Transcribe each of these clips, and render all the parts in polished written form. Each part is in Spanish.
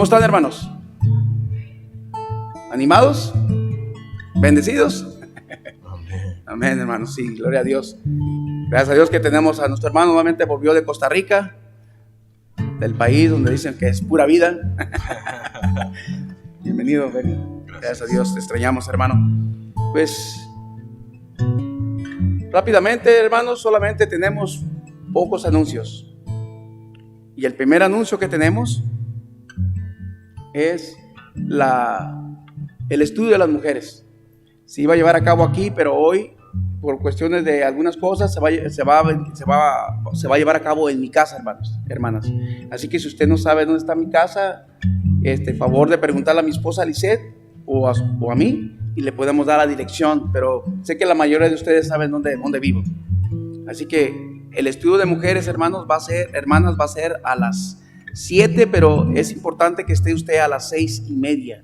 ¿Cómo están, hermanos? ¿Animados? ¿Bendecidos? Amén. Amén, hermanos, sí, gloria a Dios. Gracias a Dios que tenemos a nuestro hermano, nuevamente volvió de Costa Rica, del país donde dicen que es pura vida. Bienvenido, Ben. Gracias a Dios, te extrañamos, hermano. Pues, rápidamente, hermanos, solamente tenemos pocos anuncios. Y el primer anuncio que tenemos es el estudio de las mujeres. Se iba a llevar a cabo aquí, pero hoy, por cuestiones de algunas cosas, se va a llevar a cabo en mi casa, hermanos, hermanas. Así que si usted no sabe dónde está mi casa, favor de preguntarle a mi esposa Lisette o a mí, y le podemos dar la dirección, pero sé que la mayoría de ustedes saben dónde vivo. Así que el estudio de mujeres, hermanos, va a ser a las 7, pero es importante que esté usted a las 6:30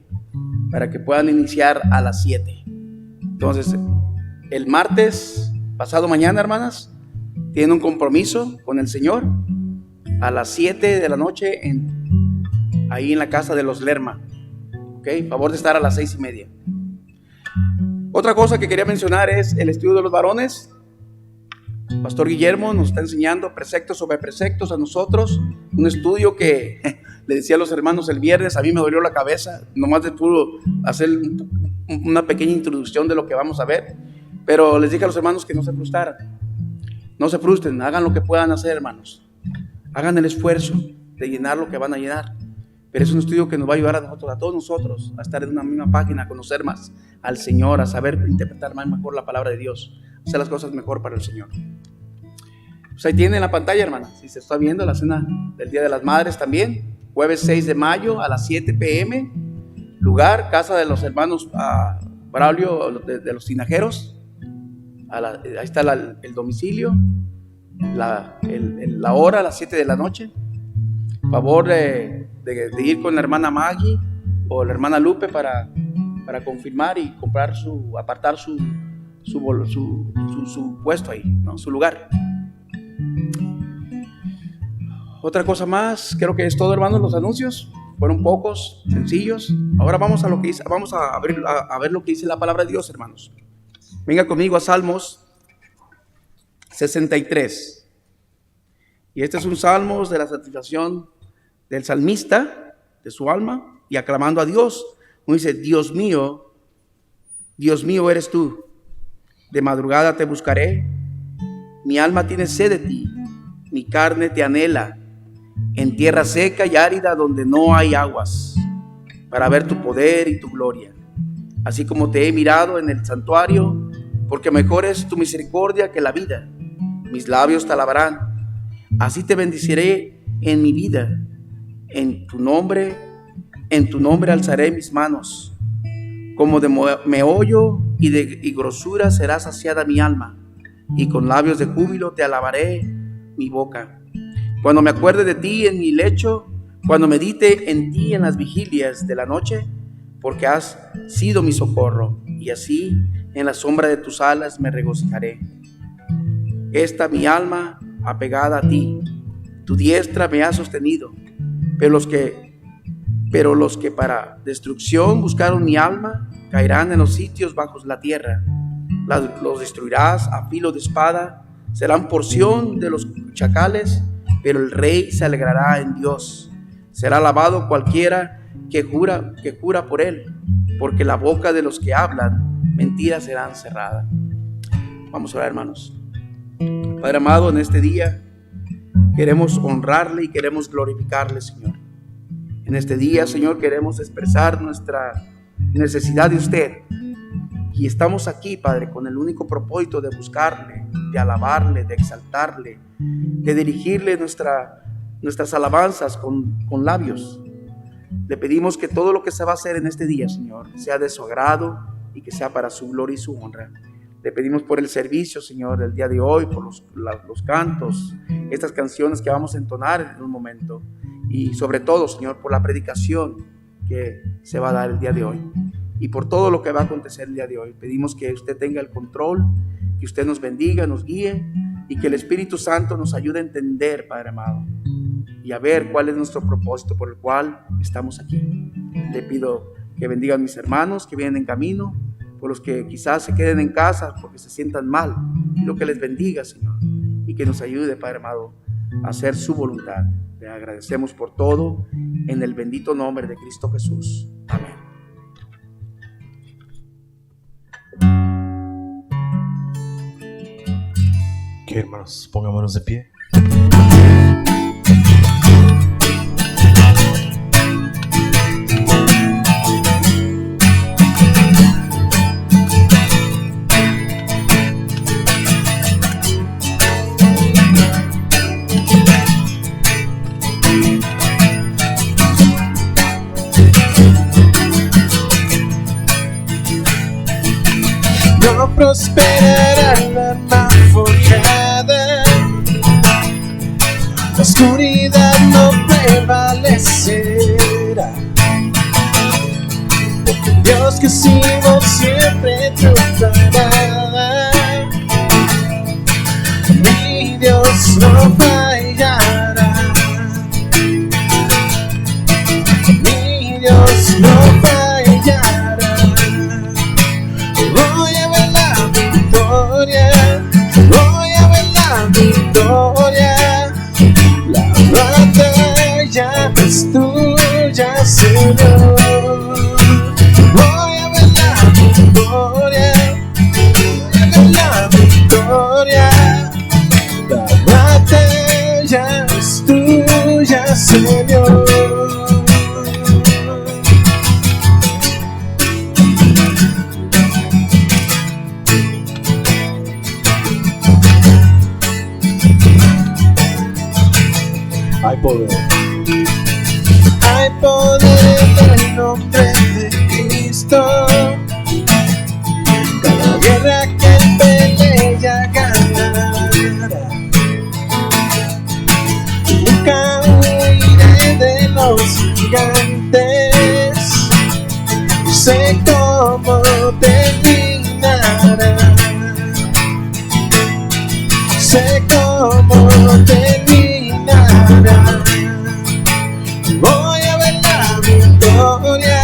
para que puedan iniciar a las 7. Entonces, el martes, pasado mañana, hermanas, tienen un compromiso con el Señor a las 7 de la noche ahí en la casa de los Lerma. ¿Ok? Favor de estar a las 6:30. Otra cosa que quería mencionar es el estudio de los varones. Pastor Guillermo nos está enseñando preceptos sobre preceptos a nosotros. Un estudio que le decía a los hermanos el viernes, a mí me dolió la cabeza, nomás de puro hacer una pequeña introducción de lo que vamos a ver. Pero les dije a los hermanos que no se frustraran. No se frustren, hagan lo que puedan hacer, hermanos. Hagan el esfuerzo de llenar lo que van a llenar. Pero es un estudio que nos va a ayudar a todos nosotros, a estar en una misma página, a conocer más al Señor, a saber interpretar más mejor la palabra de Dios, hacer las cosas mejor para el Señor. Pues ahí tienen en la pantalla, hermana, si se está viendo la cena del Día de las Madres también, jueves 6 de mayo a las 7 p.m, lugar, casa de los hermanos Braulio de los Tinajeros. Ahí está el domicilio, la hora a las 7 de la noche. Favor de ir con la hermana Maggie o la hermana Lupe para confirmar y apartar su puesto ahí, ¿no? Su lugar. Otra cosa más, creo que es todo, hermanos. Los anuncios fueron pocos, sencillos. Ahora vamos a ver lo que dice la palabra de Dios, hermanos. Venga conmigo a Salmos 63. Y este es un salmo de la satisfacción del salmista, de su alma, y aclamando a Dios. Uno dice: Dios mío eres tú. De madrugada te buscaré. Mi alma tiene sed de ti. Mi carne te anhela. En tierra seca y árida donde no hay aguas, para ver tu poder y tu gloria. Así como te he mirado en el santuario, porque mejor es tu misericordia que la vida. Mis labios te alabarán. Así te bendeciré en mi vida. En tu nombre alzaré mis manos. Como de meollo y grosura será saciada mi alma, y con labios de júbilo te alabaré mi boca. Cuando me acuerde de ti en mi lecho, cuando medite en ti en las vigilias de la noche, porque has sido mi socorro, y así en la sombra de tus alas me regocijaré. Esta mi alma apegada a ti, tu diestra me ha sostenido. Pero los que para destrucción buscaron mi alma, caerán en los sitios bajos la tierra. Los destruirás a filo de espada, serán porción de los chacales, pero el rey se alegrará en Dios. Será alabado cualquiera que jura por él, porque la boca de los que hablan mentiras será cerrada. Vamos a orar, hermanos. Padre amado, en este día queremos honrarle y queremos glorificarle, Señor. En este día, Señor, queremos expresar nuestra necesidad de usted. Y estamos aquí, Padre, con el único propósito de buscarle, de alabarle, de exaltarle, de dirigirle nuestras alabanzas con labios. Le pedimos que todo lo que se va a hacer en este día, Señor, sea de su agrado y que sea para su gloria y su honra. Le pedimos por el servicio, Señor, del día de hoy, por los cantos, estas canciones que vamos a entonar en un momento. Y sobre todo, Señor, por la predicación que se va a dar el día de hoy. Y por todo lo que va a acontecer el día de hoy. Pedimos que usted tenga el control, que usted nos bendiga, nos guíe, y que el Espíritu Santo nos ayude a entender, Padre amado. y a ver cuál es nuestro propósito por el cual estamos aquí. Le pido que bendiga a mis hermanos que vienen en camino, por los que quizás se queden en casa porque se sientan mal. Pido que les bendiga, Señor, y que nos ayude, Padre amado, a hacer su voluntad. Le agradecemos por todo en el bendito nombre de Cristo Jesús. Amén. Que hermanos, pongámonos de pie. No prosperará la arma forjada, la oscuridad no prevalecerá, porque el Dios que sigo siempre triunfará. Mi Dios no fallará, mi Dios no fallará. Voy a ver la victoria, voy a ver la victoria. La batalla es tuya, Señor. Voy a ver la victoria, voy a ver la victoria. La batalla es tuya, Señor. Hay poder en el nombre de Cristo. Cada guerra que él pelea ganará. Nunca huiré de los gigantes. Sé cómo terminará. Sé cómo terminará. Voy a ver la victoria,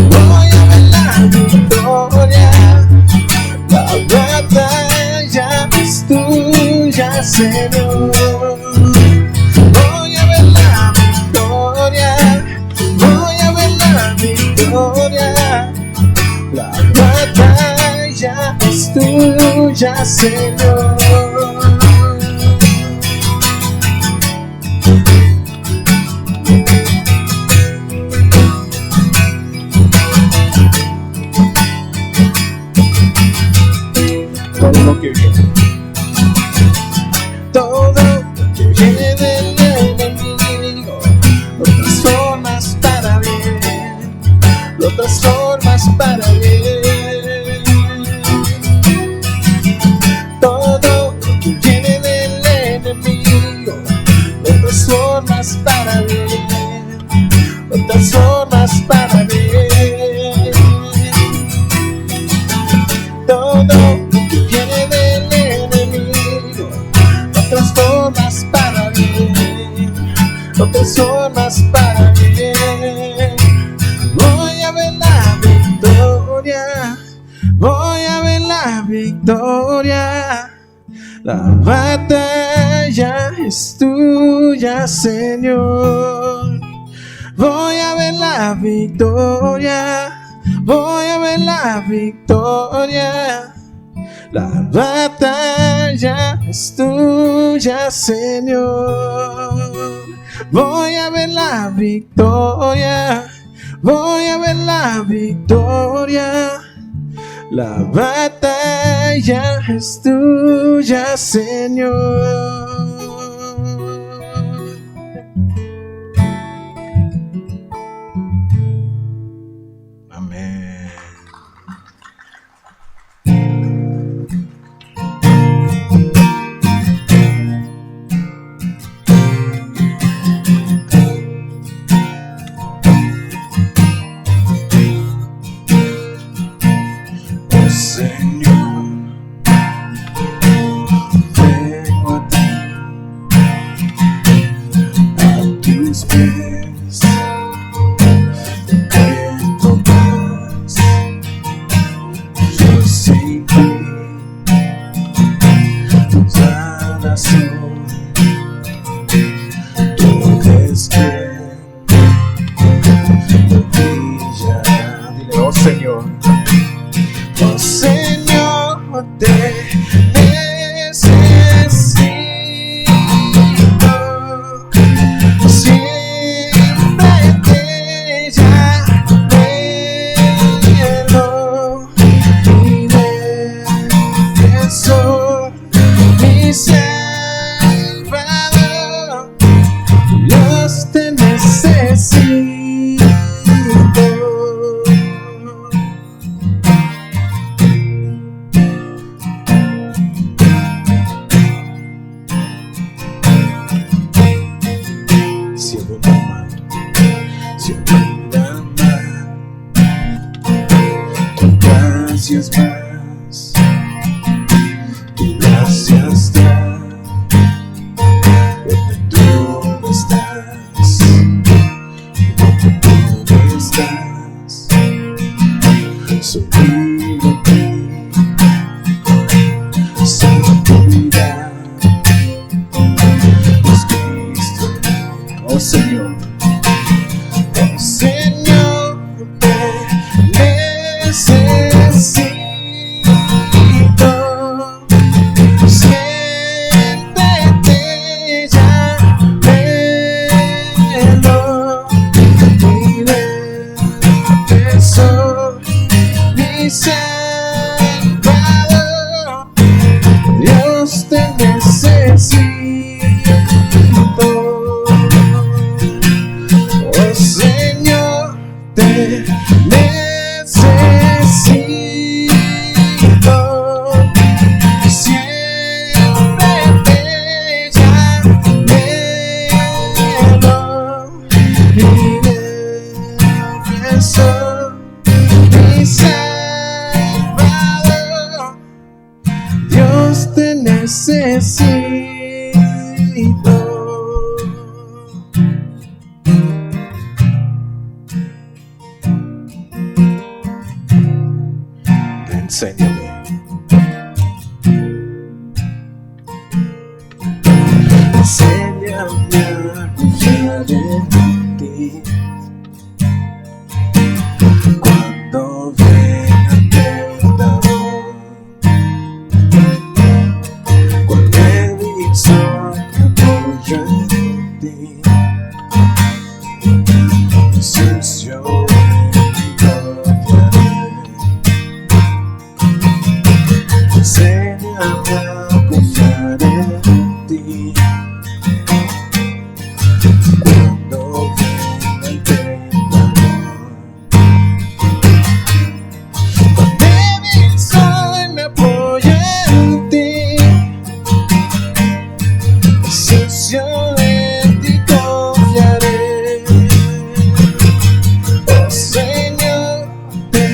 voy a ver la victoria. La batalla es tuya, Señor. Voy a ver la victoria, voy a ver la victoria. La batalla es tuya, Señor. Todo lo que viene, todo lo que viene del enemigo, lo transformas para bien, lo transformas para bien. Todo lo que viene del enemigo, lo transformas para bien, lo transformas para bien. Todo lo transformas para bien. Voy a ver la victoria, voy a ver la victoria. La batalla es tuya, Señor. Voy a ver la victoria, voy a ver la victoria. La batalla es tuya, Señor. Voy a ver la victoria, voy a ver la victoria. La batalla es tuya, Señor. Amén. Señor, vengo a ti. Oh Señor, te necesito. Siempre te llamo, mi defensor, mi Salvador. Dios, te necesito. Si hubo una mano, si hubo una mano, tu gracia es más, tu gracia está. Donde tú no estás, donde tú no estás, solo ti, solo tu vida, es Cristo. Oh Señor, te necesito. Siempre te llamo, mi defensor, mi Salvador. Dios, te necesito. Oh Señor, te necesito. Siempre te llamo, mi defensor, mi Salvador. Dios, te necesito. Enséñame. Enséñame a confiar en ti. Cuando venga el tentador, cuando el visor me apoya en ti, Jesús, yo enséñame a confiar en ti. Cuando venga el tentador, cuando mi sol me apoya en ti, Jesús, yo en ti confiaré. Oh Señor, te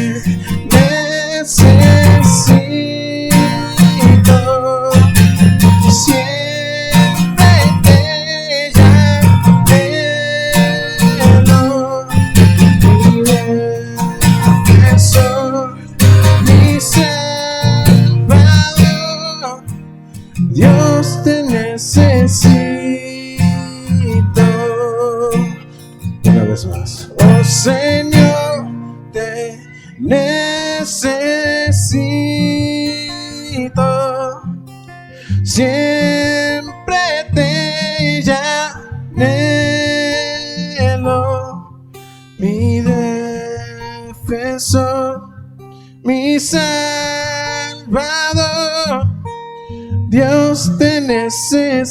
necesito. Siempre te llamo, mi defensor, mi Salvador. Dios, te necesito. Una vez más. Oh Señor, te necesito. Siempre te llamo, mi defensor, mi Salvador. Dios, te necesito.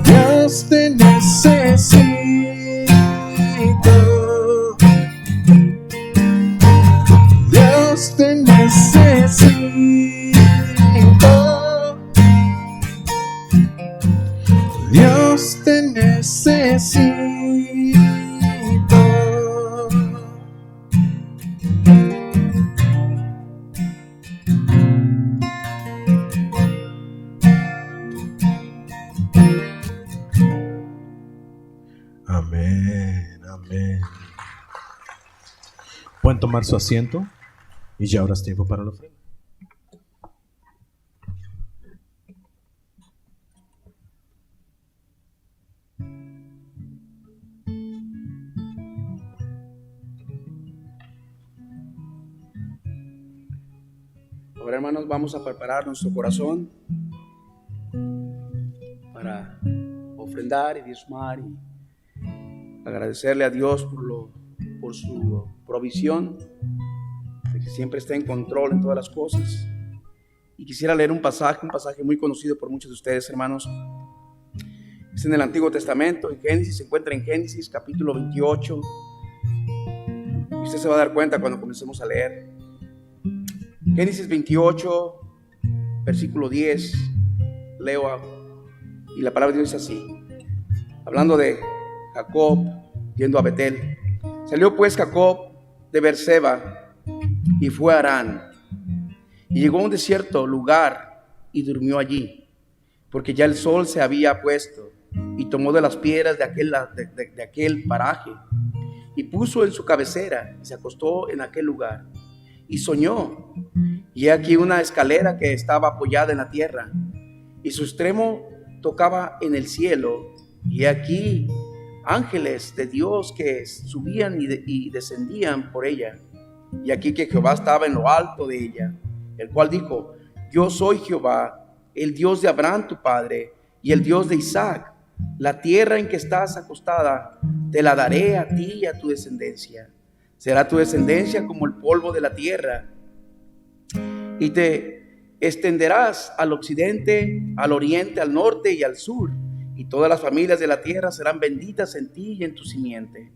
Dios, te necesito. Dios, te necesito. Dios, te necesito. Amén, amén. Pueden tomar su asiento y ya ahora es tiempo para la ofrenda. Ahora, hermanos, vamos a preparar nuestro corazón para ofrendar y diezmar y agradecerle a Dios por su provisión, de que siempre está en control en todas las cosas. Y quisiera leer un pasaje muy conocido por muchos de ustedes, hermanos. Es en el Antiguo Testamento, en Génesis, se encuentra en Génesis capítulo 28. Y usted se va a dar cuenta cuando comencemos a leer. Génesis 28, versículo 10, leo y la palabra de Dios es así, hablando de Jacob yendo a Betel. Salió pues Jacob de Beerseba y fue a Harán, y llegó a un desierto lugar y durmió allí, porque ya el sol se había puesto, y tomó de las piedras de aquel paraje, y puso en su cabecera, y se acostó en aquel lugar, y soñó, y aquí una escalera que estaba apoyada en la tierra, y su extremo tocaba en el cielo, y aquí ángeles de Dios que subían y descendían por ella, y aquí que Jehová estaba en lo alto de ella, el cual dijo: yo soy Jehová, el Dios de Abraham tu padre, y el Dios de Isaac. La tierra en que estás acostada te la daré a ti y a tu descendencia. Será tu descendencia como el polvo de la tierra, y te extenderás al occidente, al oriente, al norte y al sur, y todas las familias de la tierra serán benditas en ti y en tu simiente.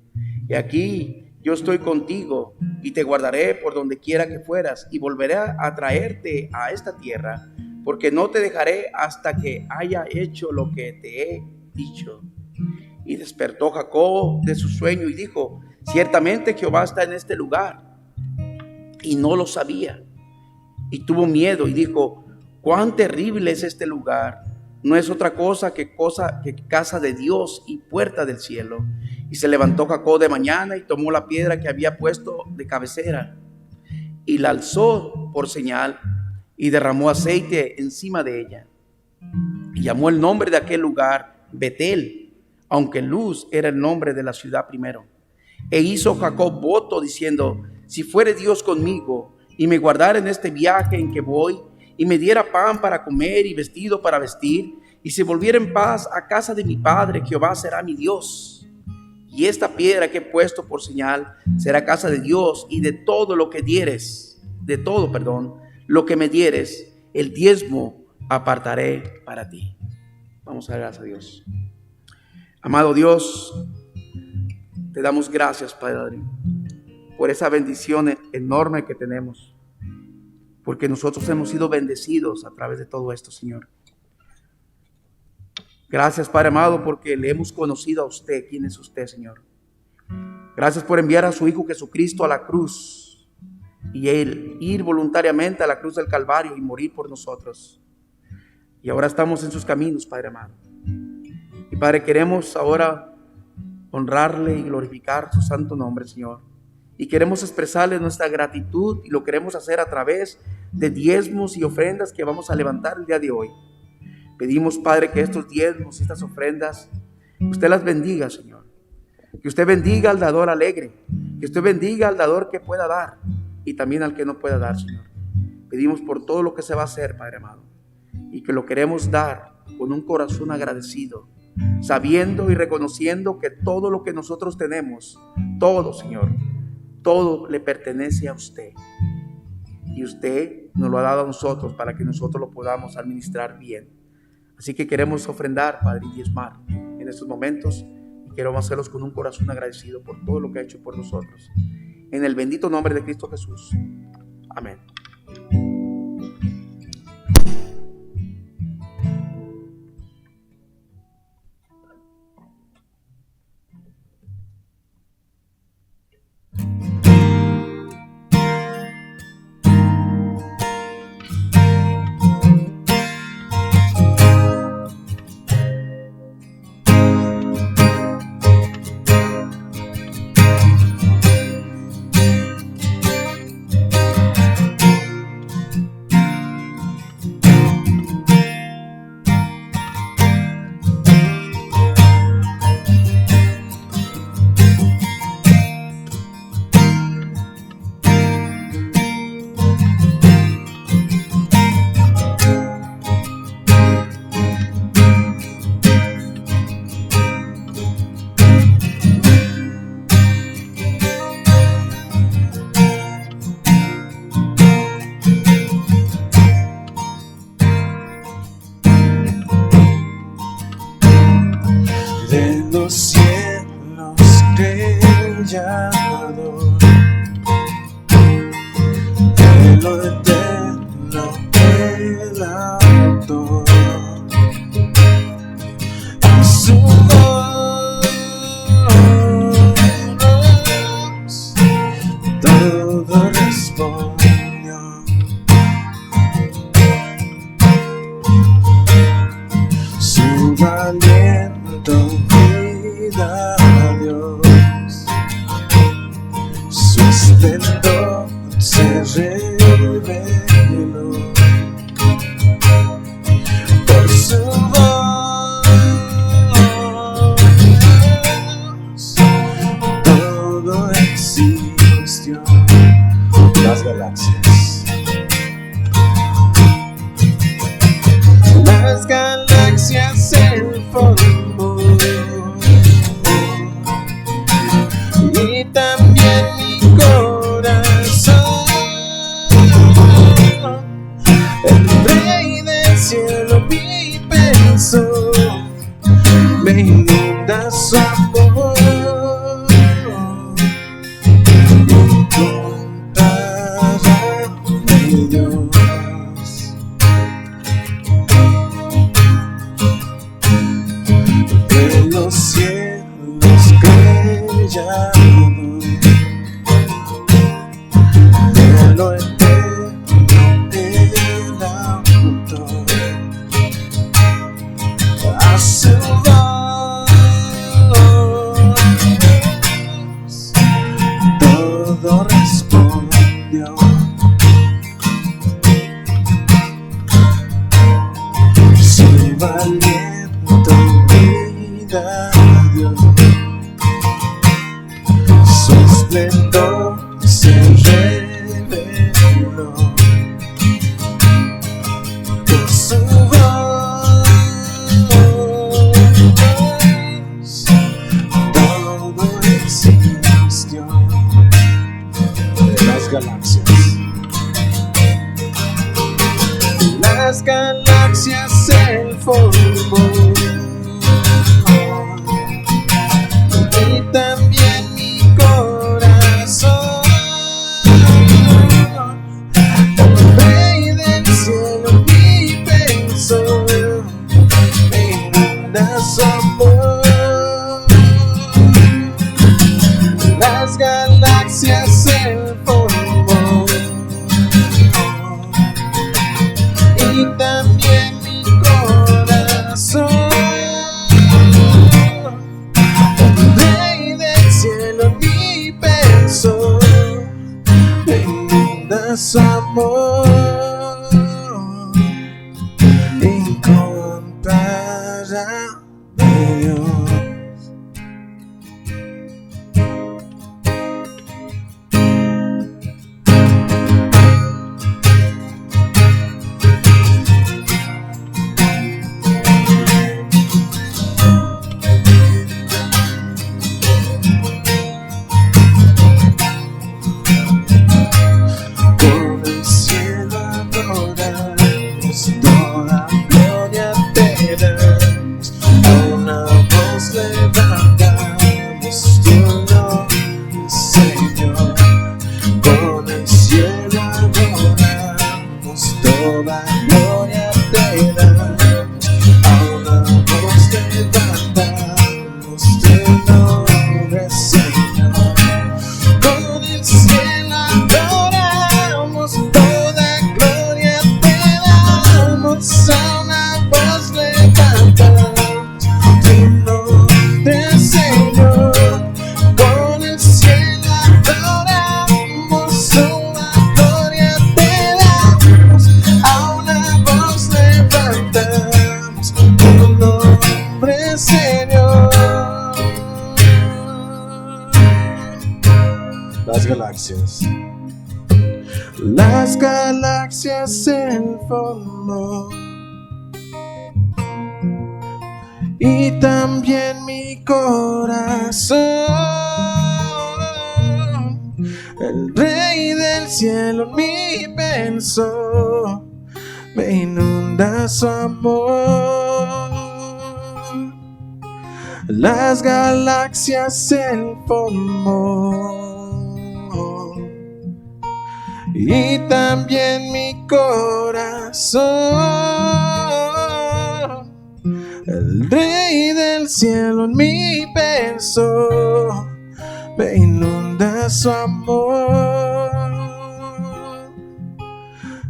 Y aquí yo estoy contigo y te guardaré por donde quiera que fueras, y volveré a traerte a esta tierra, porque no te dejaré hasta que haya hecho lo que te he dicho. Y despertó Jacob de su sueño y dijo: ciertamente Jehová está en este lugar, y no lo sabía. Y tuvo miedo y dijo: cuán terrible es este lugar, no es otra cosa que casa de Dios y puerta del cielo. Y se levantó Jacob de mañana y tomó la piedra que había puesto de cabecera y la alzó por señal y derramó aceite encima de ella, y llamó el nombre de aquel lugar Betel, aunque Luz era el nombre de la ciudad primero. E hizo Jacob voto diciendo: si fuere Dios conmigo y me guardara en este viaje en que voy, y me diera pan para comer y vestido para vestir, y si volviera en paz a casa de mi padre, Jehová será mi Dios. Y esta piedra que he puesto por señal será casa de Dios, y de todo lo que lo que me dieres, el diezmo apartaré para ti. Vamos a dar gracias a Dios. Amado Dios, te damos gracias, Padre, por esa bendición enorme que tenemos, porque nosotros hemos sido bendecidos a través de todo esto, Señor. Gracias, Padre amado, porque le hemos conocido a usted. ¿Quién es usted, Señor? Gracias por enviar a su Hijo Jesucristo a la cruz, y Él ir voluntariamente a la cruz del Calvario y morir por nosotros. Y ahora estamos en sus caminos, Padre amado. Y Padre, queremos ahora honrarle y glorificar su santo nombre, Señor. Y queremos expresarle nuestra gratitud, y lo queremos hacer a través de diezmos y ofrendas que vamos a levantar el día de hoy. Pedimos, Padre, que estos diezmos y estas ofrendas, usted las bendiga, Señor. Que usted bendiga al dador alegre, que usted bendiga al dador que pueda dar, y también al que no pueda dar, Señor. Pedimos por todo lo que se va a hacer, Padre amado, y que lo queremos dar con un corazón agradecido, sabiendo y reconociendo que todo lo que nosotros tenemos, todo, Señor, todo le pertenece a usted, y usted nos lo ha dado a nosotros para que nosotros lo podamos administrar bien. Así que queremos ofrendar, Padre, y diezmar en estos momentos, y queremos hacerlos con un corazón agradecido por todo lo que ha hecho por nosotros. En el bendito nombre de Cristo Jesús. Amén. creador de lo eterno, el autor. A su voz todo respondió. Su aliento vida a Dios, su esplendor se reveló. Por su voz todo existió. Las galaxias. Las galaxias él formó, y también mi corazón. El Rey del cielo mi pensó, me inunda su amor. De lo eterno el autor. A su voz todo respondió. Su aliento vida a Dios, su esplendor se reveló. Por su voz todo existió. De las galaxias. Las galaxias él formó, y también mi corazón. El Rey del cielo mi pensó, me inunda su amor. Las galaxias él formó, y también mi corazón. El Rey del cielo mi pensó, me inunda su amor incomparable Dios. Por el cielo adoramos, toda gloria te damos, a una voz levantamos tu nombre, Señor. Por el cielo adoramos, toda gloria te damos, a una voz levantamos tu nombre, Señor. Con el cielo adoramos, toda gloria te damos, a una voz levantamos tu nombre, Señor. Con el cielo adoramos, toda gloria te damos, a una voz levantamos tu nombre, Señor. Las galaxias. Las galaxias él formó, y también mi corazón. El Rey del cielo mi pensó, me inunda su amor. las galaxias Él formó, y también mi corazón. El Rey del cielo en mí pensó, me inunda su amor.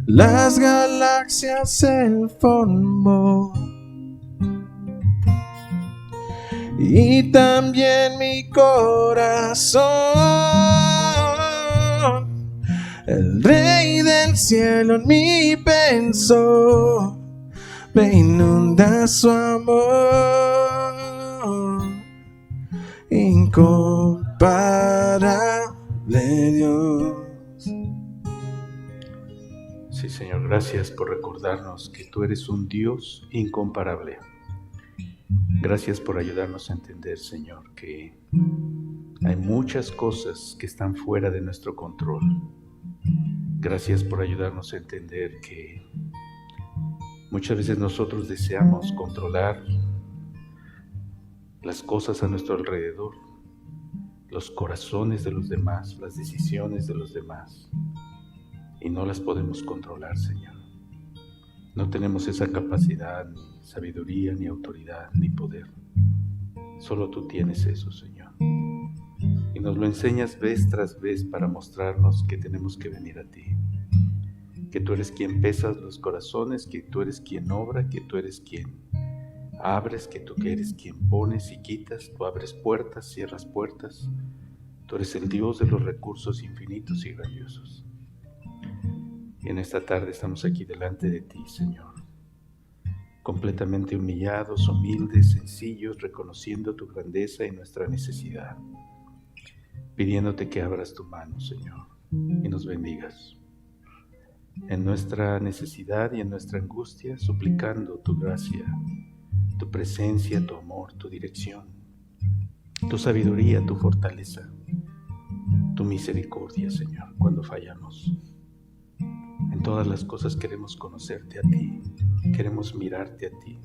Las galaxias Él formó, y también mi corazón. El Rey del cielo en mí pensó, me inunda su amor. Incomparable Dios. Sí, Señor, gracias por recordarnos que tú eres un Dios incomparable. Gracias por ayudarnos a entender, Señor, que hay muchas cosas que están fuera de nuestro control. Gracias por ayudarnos a entender que muchas veces nosotros deseamos controlar las cosas a nuestro alrededor, los corazones de los demás, las decisiones de los demás, y no las podemos controlar, Señor. No tenemos esa capacidad, ni sabiduría, ni autoridad, ni poder. Solo tú tienes eso, Señor. Y nos lo enseñas vez tras vez para mostrarnos que tenemos que venir a ti. Que tú eres quien pesas los corazones, que tú eres quien obra, que tú eres quien abres, que tú eres quien pones y quitas. Tú abres puertas, cierras puertas. Tú eres el Dios de los recursos infinitos y grandiosos. Y en esta tarde estamos aquí delante de ti, Señor, completamente humillados, humildes, sencillos, reconociendo tu grandeza y nuestra necesidad, pidiéndote que abras tu mano, Señor, y nos bendigas. En nuestra necesidad y en nuestra angustia, suplicando tu gracia, tu presencia, tu amor, tu dirección, tu sabiduría, tu fortaleza, tu misericordia, Señor, cuando fallamos. En todas las cosas queremos conocerte a ti, queremos mirarte a ti.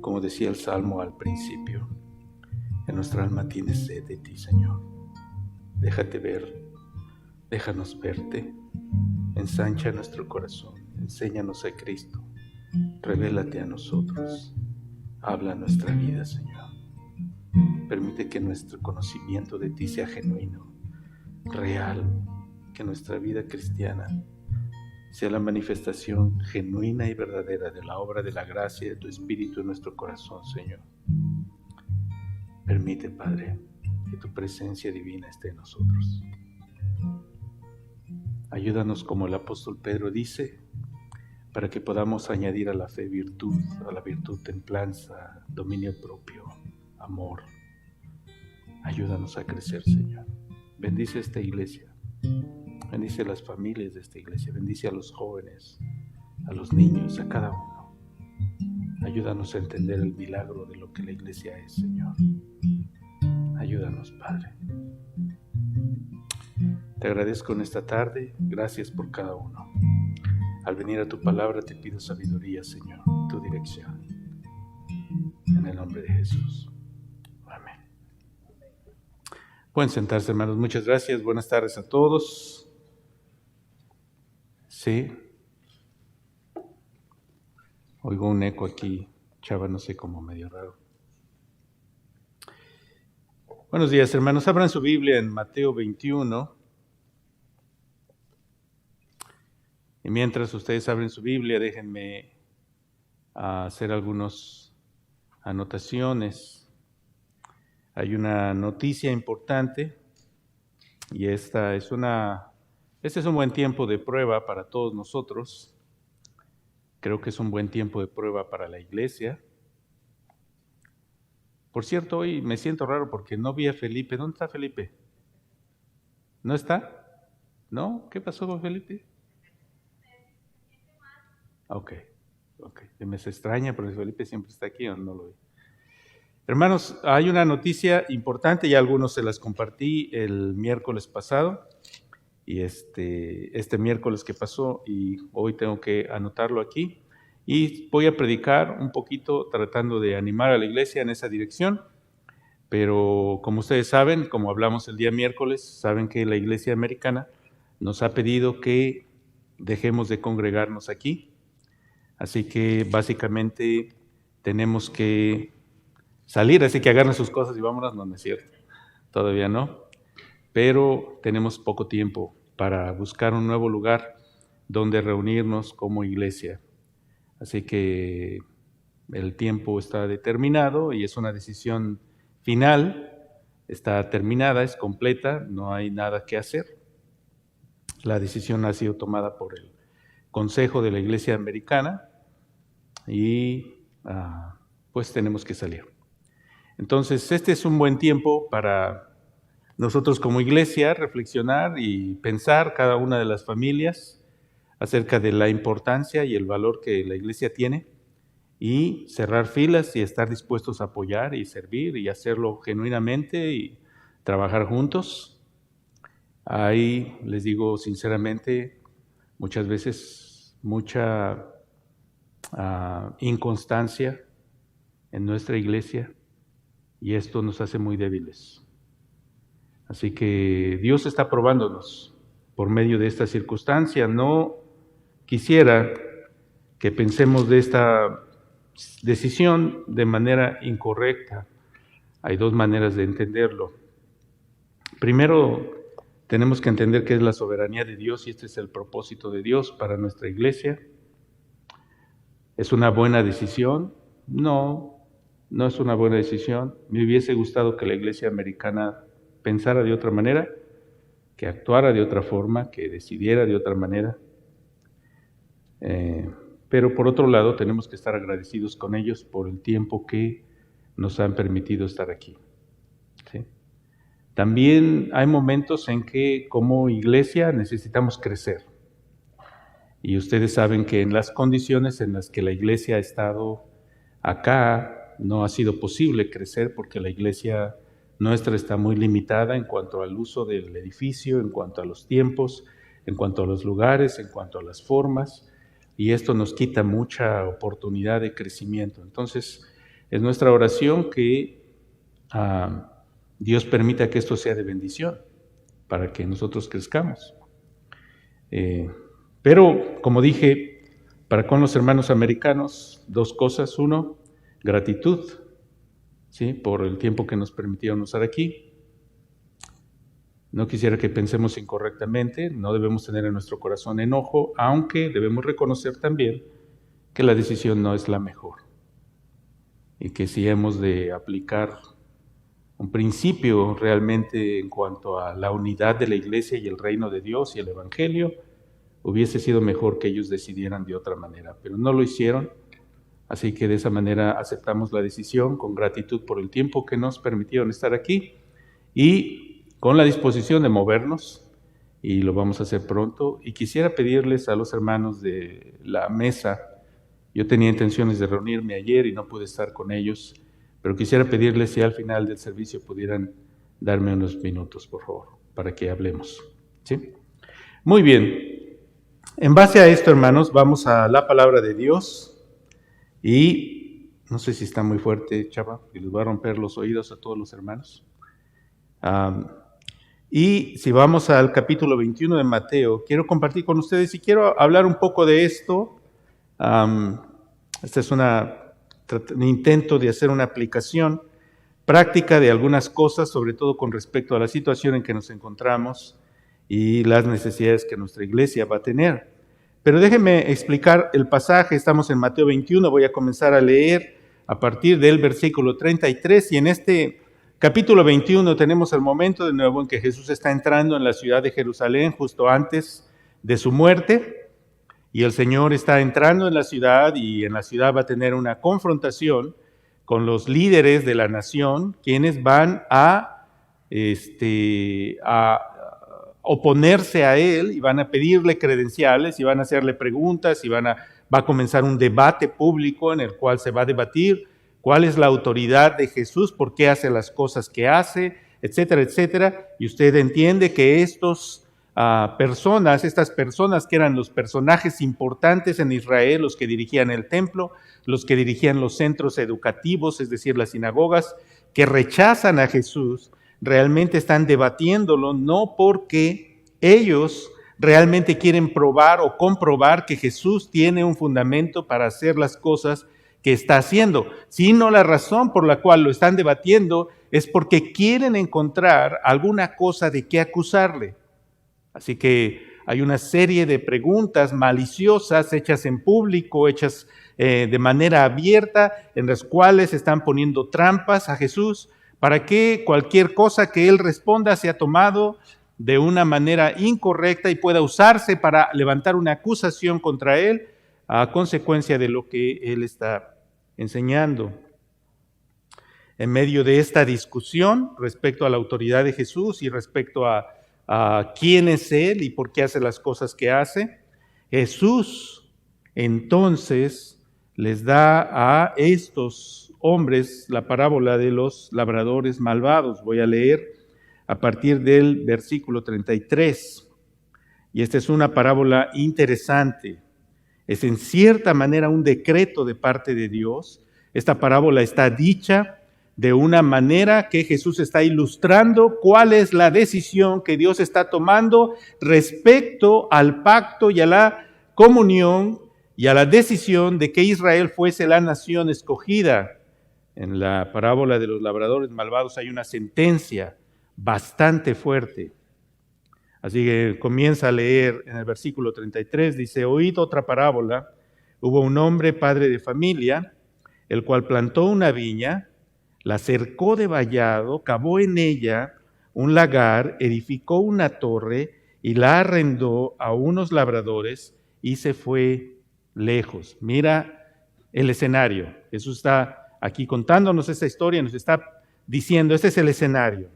Como decía el Salmo al principio, en nuestra alma tiene sed de ti, Señor. Déjate ver, déjanos verte, ensancha nuestro corazón, enséñanos a Cristo, revélate a nosotros, habla nuestra vida, Señor. Permite que nuestro conocimiento de ti sea genuino, real, que nuestra vida cristiana sea la manifestación genuina y verdadera de la obra de la gracia de tu Espíritu en nuestro corazón, Señor. Permite, Padre, que tu presencia divina esté en nosotros. Ayúdanos, como el apóstol Pedro dice, para que podamos añadir a la fe virtud, a la virtud templanza, dominio propio, amor. Ayúdanos a crecer, Señor. Bendice esta iglesia. Bendice a las familias de esta iglesia, bendice a los jóvenes, a los niños, a cada uno. Ayúdanos a entender el milagro de lo que la iglesia es, Señor. Ayúdanos, Padre. Te agradezco en esta tarde, gracias por cada uno. Al venir a tu palabra te pido sabiduría, Señor, tu dirección. En el nombre de Jesús. Amén. Pueden sentarse, hermanos. Muchas gracias. Buenas tardes a todos. Sí. Oigo un eco aquí, Chava, no sé, como medio raro. Buenos días, hermanos. Abran su Biblia en Mateo 21. Y mientras ustedes abren su Biblia, déjenme hacer algunas anotaciones. Hay una noticia importante y este es un buen tiempo de prueba para todos nosotros. Creo que es un buen tiempo de prueba para la iglesia. Por cierto, hoy me siento raro porque no vi a Felipe. ¿Dónde está Felipe? ¿No está? ¿No? ¿Qué pasó con Felipe? Ok. Me extraña porque Felipe siempre está aquí o no lo vi. Hermanos, hay una noticia importante, ya algunos se las compartí el miércoles pasado. Y este miércoles que pasó, y hoy tengo que anotarlo aquí, y voy a predicar un poquito tratando de animar a la iglesia en esa dirección. Pero como ustedes saben, como hablamos el día miércoles, saben que la Iglesia Americana nos ha pedido que dejemos de congregarnos aquí. Así que básicamente tenemos que salir, así que agarren sus cosas y vámonos, no es cierto, todavía no. Pero tenemos poco tiempo para buscar un nuevo lugar donde reunirnos como iglesia. Así que el tiempo está determinado y es una decisión final, está terminada, es completa, no hay nada que hacer. La decisión ha sido tomada por el Consejo de la Iglesia Americana y pues tenemos que salir. Entonces, este es un buen tiempo para nosotros como iglesia reflexionar y pensar cada una de las familias acerca de la importancia y el valor que la iglesia tiene y cerrar filas y estar dispuestos a apoyar y servir y hacerlo genuinamente y trabajar juntos. Ahí les digo sinceramente, muchas veces mucha inconstancia en nuestra iglesia y esto nos hace muy débiles. Así que Dios está probándonos por medio de esta circunstancia. No quisiera que pensemos de esta decisión de manera incorrecta. Hay dos maneras de entenderlo. Primero, tenemos que entender que es la soberanía de Dios y este es el propósito de Dios para nuestra iglesia. ¿Es una buena decisión? No es una buena decisión. Me hubiese gustado que la iglesia americana pensara de otra manera, que actuara de otra forma, que decidiera de otra manera. Pero por otro lado, tenemos que estar agradecidos con ellos por el tiempo que nos han permitido estar aquí. ¿Sí? También hay momentos en que como iglesia necesitamos crecer. Y ustedes saben que en las condiciones en las que la iglesia ha estado acá, no ha sido posible crecer porque la iglesia nuestra está muy limitada en cuanto al uso del edificio, en cuanto a los tiempos, en cuanto a los lugares, en cuanto a las formas, y esto nos quita mucha oportunidad de crecimiento. Entonces, es nuestra oración que Dios permita que esto sea de bendición para que nosotros crezcamos. Pero, como dije, para con los hermanos americanos, dos cosas. Uno, gratitud, ¿sí?, por el tiempo que nos permitieron estar aquí. No quisiera que pensemos incorrectamente, no debemos tener en nuestro corazón enojo, aunque debemos reconocer también que la decisión no es la mejor y que si hemos de aplicar un principio realmente en cuanto a la unidad de la iglesia y el reino de Dios y el evangelio, hubiese sido mejor que ellos decidieran de otra manera, pero no lo hicieron. Así que de esa manera aceptamos la decisión con gratitud por el tiempo que nos permitieron estar aquí y con la disposición de movernos, y lo vamos a hacer pronto. Y quisiera pedirles a los hermanos de la mesa, yo tenía intenciones de reunirme ayer y no pude estar con ellos, pero quisiera pedirles si al final del servicio pudieran darme unos minutos, por favor, para que hablemos. ¿Sí? Muy bien. En base a esto, hermanos, vamos a la palabra de Dios. Y no sé si está muy fuerte, Chava, que les va a romper los oídos a todos los hermanos. Y si vamos al capítulo 21 de Mateo, quiero compartir con ustedes y quiero hablar un poco de esto. Este es un intento de hacer una aplicación práctica de algunas cosas, sobre todo con respecto a la situación en que nos encontramos y las necesidades que nuestra iglesia va a tener. Pero déjenme explicar el pasaje. Estamos en Mateo 21, voy a comenzar a leer a partir del versículo 33, y en este capítulo 21 tenemos el momento de nuevo en que Jesús está entrando en la ciudad de Jerusalén justo antes de su muerte, y el Señor está entrando en la ciudad, y en la ciudad va a tener una confrontación con los líderes de la nación, quienes van a oponerse a él y van a pedirle credenciales y van a hacerle preguntas y va a comenzar un debate público en el cual se va a debatir cuál es la autoridad de Jesús, por qué hace las cosas que hace, etcétera, etcétera. Y usted entiende que estas personas que eran los personajes importantes en Israel, los que dirigían el templo, los que dirigían los centros educativos, es decir, las sinagogas, que rechazan a Jesús realmente están debatiéndolo, no porque ellos realmente quieren probar o comprobar que Jesús tiene un fundamento para hacer las cosas que está haciendo, sino la razón por la cual lo están debatiendo es porque quieren encontrar alguna cosa de qué acusarle. Así que hay una serie de preguntas maliciosas hechas en público, hechas de manera abierta, en las cuales están poniendo trampas a Jesús para que cualquier cosa que él responda sea tomado de una manera incorrecta y pueda usarse para levantar una acusación contra él a consecuencia de lo que él está enseñando. En medio de esta discusión respecto a la autoridad de Jesús y respecto a quién es él y por qué hace las cosas que hace, Jesús entonces les da a estos hombres la parábola de los labradores malvados. Voy a leer a partir del versículo 33. Y esta es una parábola interesante. Es en cierta manera un decreto de parte de Dios. Esta parábola está dicha de una manera que Jesús está ilustrando cuál es la decisión que Dios está tomando respecto al pacto y a la comunión y a la decisión de que Israel fuese la nación escogida. En la parábola de los labradores malvados hay una sentencia bastante fuerte. Así que comienza a leer en el versículo 33, dice: oíd otra parábola. Hubo un hombre padre de familia, el cual plantó una viña, la cercó de vallado, cavó en ella un lagar, edificó una torre y la arrendó a unos labradores y se fue lejos. Mira el escenario. Jesús está aquí contándonos esta historia, nos está diciendo, este es el escenario.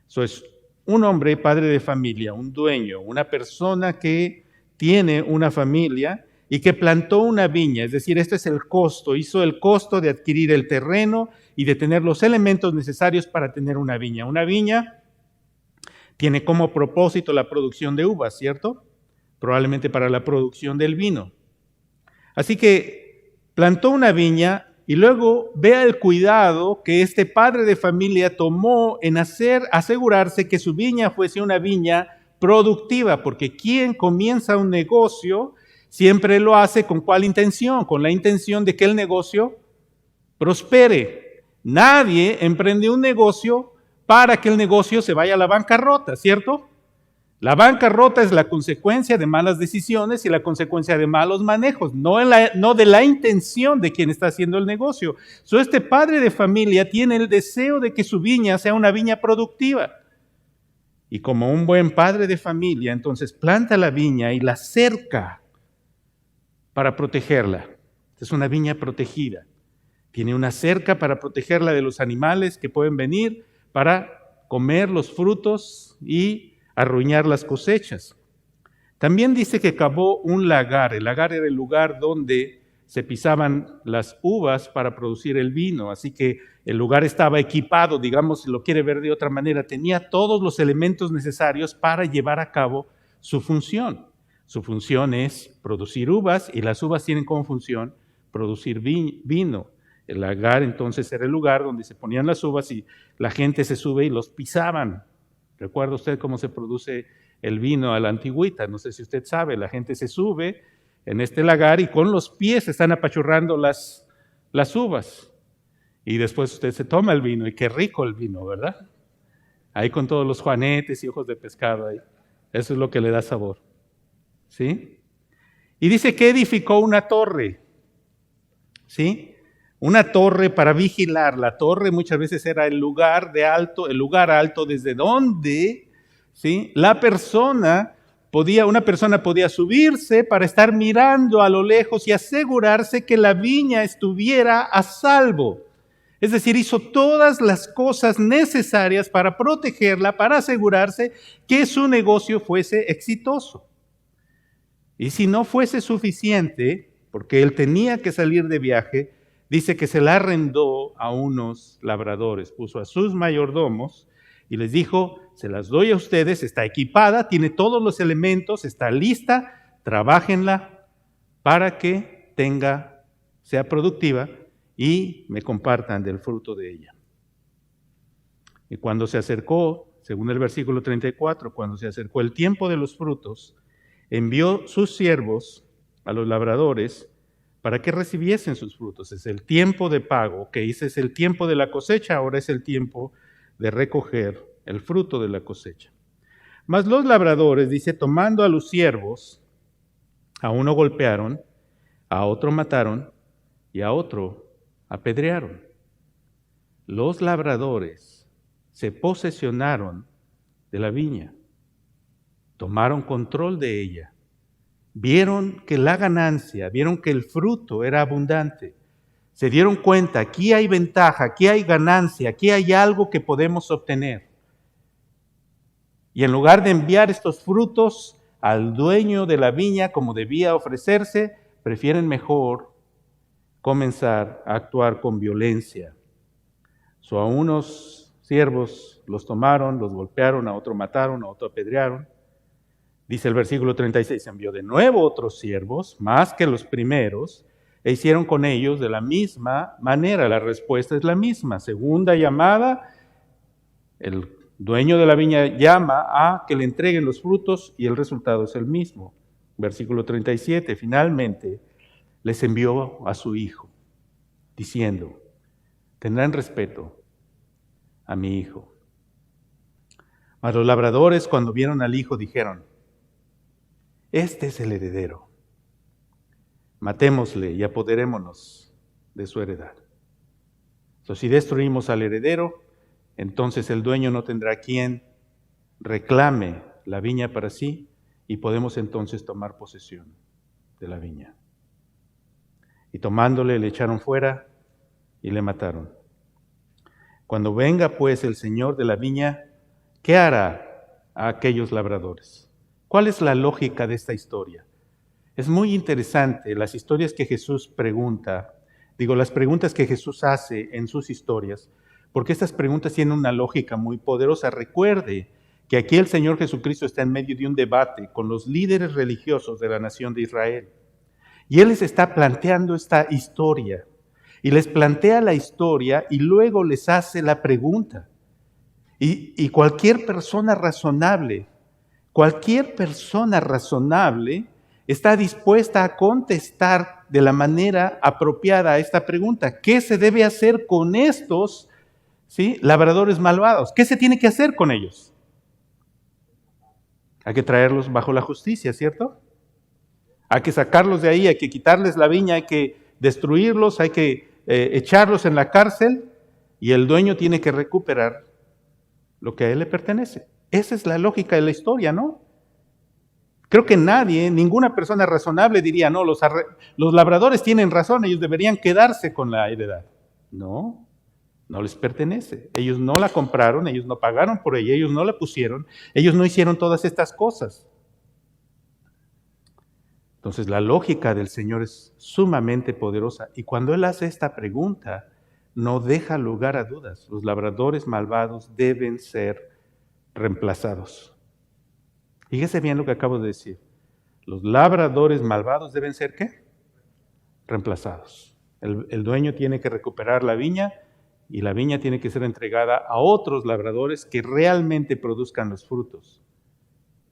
Eso es un hombre, padre de familia, un dueño, una persona que tiene una familia y que plantó una viña, es decir, este es el costo, hizo el costo de adquirir el terreno y de tener los elementos necesarios para tener una viña. Una viña tiene como propósito la producción de uvas, ¿cierto? Probablemente para la producción del vino. Así que plantó una viña y luego vea el cuidado que este padre de familia tomó en asegurarse que su viña fuese una viña productiva, porque quien comienza un negocio siempre lo hace ¿con cuál intención? Con la intención de que el negocio prospere. Nadie emprende un negocio para que el negocio se vaya a la bancarrota, ¿cierto? La bancarrota es la consecuencia de malas decisiones y la consecuencia de malos manejos, no de la intención de quien está haciendo el negocio. Este padre de familia tiene el deseo de que su viña sea una viña productiva. Y como un buen padre de familia, entonces planta la viña y la cerca para protegerla. Es una viña protegida. Tiene una cerca para protegerla de los animales que pueden venir para comer los frutos y arruinar las cosechas. También dice que cavó un lagar. El lagar era el lugar donde se pisaban las uvas para producir el vino. Así que el lugar estaba equipado, digamos, si lo quiere ver de otra manera, tenía todos los elementos necesarios para llevar a cabo su función. Su función es producir uvas y las uvas tienen como función producir vino. El lagar entonces era el lugar donde se ponían las uvas y la gente se sube y los pisaban. ¿Recuerda usted cómo se produce el vino a la antigüita? No sé si usted sabe, la gente se sube en este lagar y con los pies están apachurrando las uvas. Y después usted se toma el vino y qué rico el vino, ¿verdad? Ahí con todos los juanetes y ojos de pescado ahí. Eso es lo que le da sabor. ¿Sí? Y dice que edificó una torre. ¿Sí? Una torre para vigilar. La torre muchas veces era el lugar alto desde donde, ¿sí?, una persona podía subirse para estar mirando a lo lejos y asegurarse que la viña estuviera a salvo. Es decir, hizo todas las cosas necesarias para protegerla, para asegurarse que su negocio fuese exitoso. Y si no fuese suficiente, porque él tenía que salir de viaje, dice que se la arrendó a unos labradores, puso a sus mayordomos y les dijo, se las doy a ustedes, está equipada, tiene todos los elementos, está lista, trabájenla para que sea productiva y me compartan del fruto de ella. Y cuando se acercó, según el versículo 34, cuando se acercó el tiempo de los frutos, envió sus siervos a los labradores para que recibiesen sus frutos. Es el tiempo de pago, que ese es el tiempo de la cosecha, ahora es el tiempo de recoger el fruto de la cosecha. Mas los labradores, dice, tomando a los siervos, a uno golpearon, a otro mataron y a otro apedrearon. Los labradores se posesionaron de la viña, tomaron control de ella, vieron que la ganancia, vieron que el fruto era abundante, se dieron cuenta, aquí hay ventaja, aquí hay ganancia, aquí hay algo que podemos obtener. Y en lugar de enviar estos frutos al dueño de la viña como debía ofrecerse, prefieren mejor comenzar a actuar con violencia. A unos siervos los tomaron, los golpearon, a otro mataron, a otro apedrearon. Dice el versículo 36, envió de nuevo otros siervos, más que los primeros, e hicieron con ellos de la misma manera. La respuesta es la misma. Segunda llamada, el dueño de la viña llama a que le entreguen los frutos y el resultado es el mismo. Versículo 37, finalmente les envió a su hijo, diciendo, tendrán respeto a mi hijo. A los labradores, cuando vieron al hijo, dijeron, este es el heredero, matémosle y apoderémonos de su heredad. Si destruimos al heredero, entonces el dueño no tendrá quien reclame la viña para sí y podemos entonces tomar posesión de la viña. Y tomándole le echaron fuera y le mataron. Cuando venga pues el señor de la viña, ¿qué hará a aquellos labradores? ¿Cuál es la lógica de esta historia? Es muy interesante las historias que Jesús pregunta, las preguntas que Jesús hace en sus historias, porque estas preguntas tienen una lógica muy poderosa. Recuerde que aquí el Señor Jesucristo está en medio de un debate con los líderes religiosos de la nación de Israel. Y Él les está planteando esta historia. Y les plantea la historia y luego les hace la pregunta. Y cualquier persona razonable está dispuesta a contestar de la manera apropiada a esta pregunta. ¿Qué se debe hacer con estos labradores malvados? ¿Qué se tiene que hacer con ellos? Hay que traerlos bajo la justicia, ¿cierto? Hay que sacarlos de ahí, hay que quitarles la viña, hay que destruirlos, hay que echarlos en la cárcel y el dueño tiene que recuperar lo que a él le pertenece. Esa es la lógica de la historia, ¿no? Creo que ninguna persona razonable diría, no, los labradores tienen razón, ellos deberían quedarse con la heredad. No les pertenece. Ellos no la compraron, ellos no pagaron por ella, ellos no la pusieron, ellos no hicieron todas estas cosas. Entonces la lógica del Señor es sumamente poderosa y cuando Él hace esta pregunta no deja lugar a dudas. Los labradores malvados deben ser reemplazados. Fíjese bien lo que acabo de decir. Los labradores malvados deben ser ¿qué? Reemplazados. El dueño tiene que recuperar la viña y la viña tiene que ser entregada a otros labradores que realmente produzcan los frutos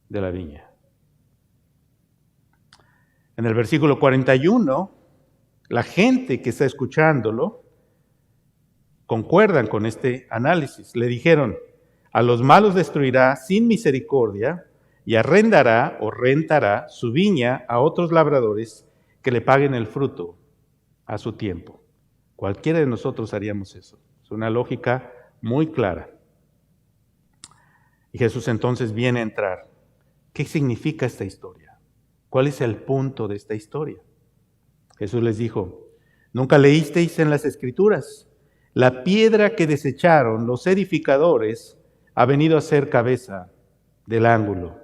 de la viña. En el versículo 41, la gente que está escuchándolo concuerdan con este análisis. Le dijeron, a los malos destruirá sin misericordia y arrendará o rentará su viña a otros labradores que le paguen el fruto a su tiempo. Cualquiera de nosotros haríamos eso. Es una lógica muy clara. Y Jesús entonces viene a entrar. ¿Qué significa esta historia? ¿Cuál es el punto de esta historia? Jesús les dijo, ¿nunca leísteis en las Escrituras? La piedra que desecharon los edificadores ha venido a ser cabeza del ángulo.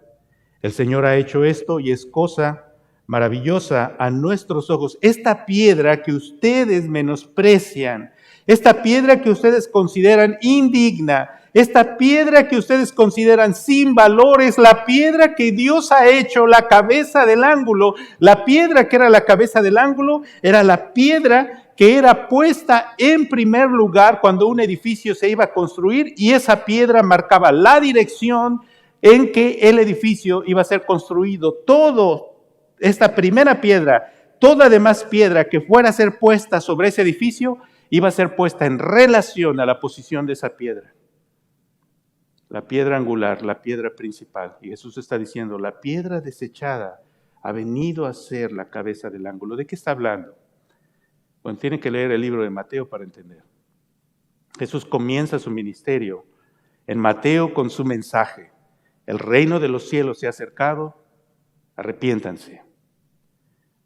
El Señor ha hecho esto y es cosa maravillosa a nuestros ojos. Esta piedra que ustedes menosprecian, esta piedra que ustedes consideran indigna, esta piedra que ustedes consideran sin valor, es la piedra que Dios ha hecho la cabeza del ángulo. La piedra que era la cabeza del ángulo era la piedra que era puesta en primer lugar cuando un edificio se iba a construir, y esa piedra marcaba la dirección en que el edificio iba a ser construido. Esta primera piedra, toda demás piedra que fuera a ser puesta sobre ese edificio, iba a ser puesta en relación a la posición de esa piedra. La piedra angular, la piedra principal. Y Jesús está diciendo, la piedra desechada ha venido a ser la cabeza del ángulo. ¿De qué está hablando? Bueno, tienen que leer el libro de Mateo para entender. Jesús comienza su ministerio en Mateo con su mensaje. El reino de los cielos se ha acercado, arrepiéntanse.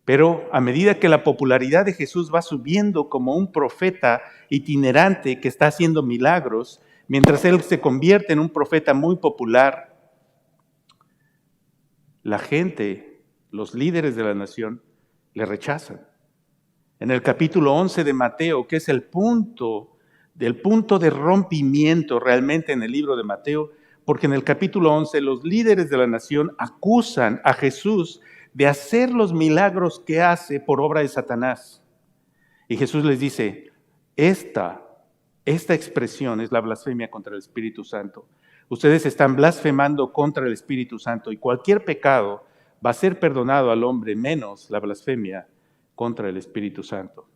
Pero a medida que la popularidad de Jesús va subiendo como un profeta itinerante que está haciendo milagros, mientras él se convierte en un profeta muy popular, la gente, los líderes de la nación, le rechazan. En el capítulo 11 de Mateo, que es el punto de rompimiento realmente en el libro de Mateo, porque en el capítulo 11 los líderes de la nación acusan a Jesús de hacer los milagros que hace por obra de Satanás. Y Jesús les dice, esta expresión es la blasfemia contra el Espíritu Santo. Ustedes están blasfemando contra el Espíritu Santo, y cualquier pecado va a ser perdonado al hombre, menos la blasfemia contra el Espíritu Santo.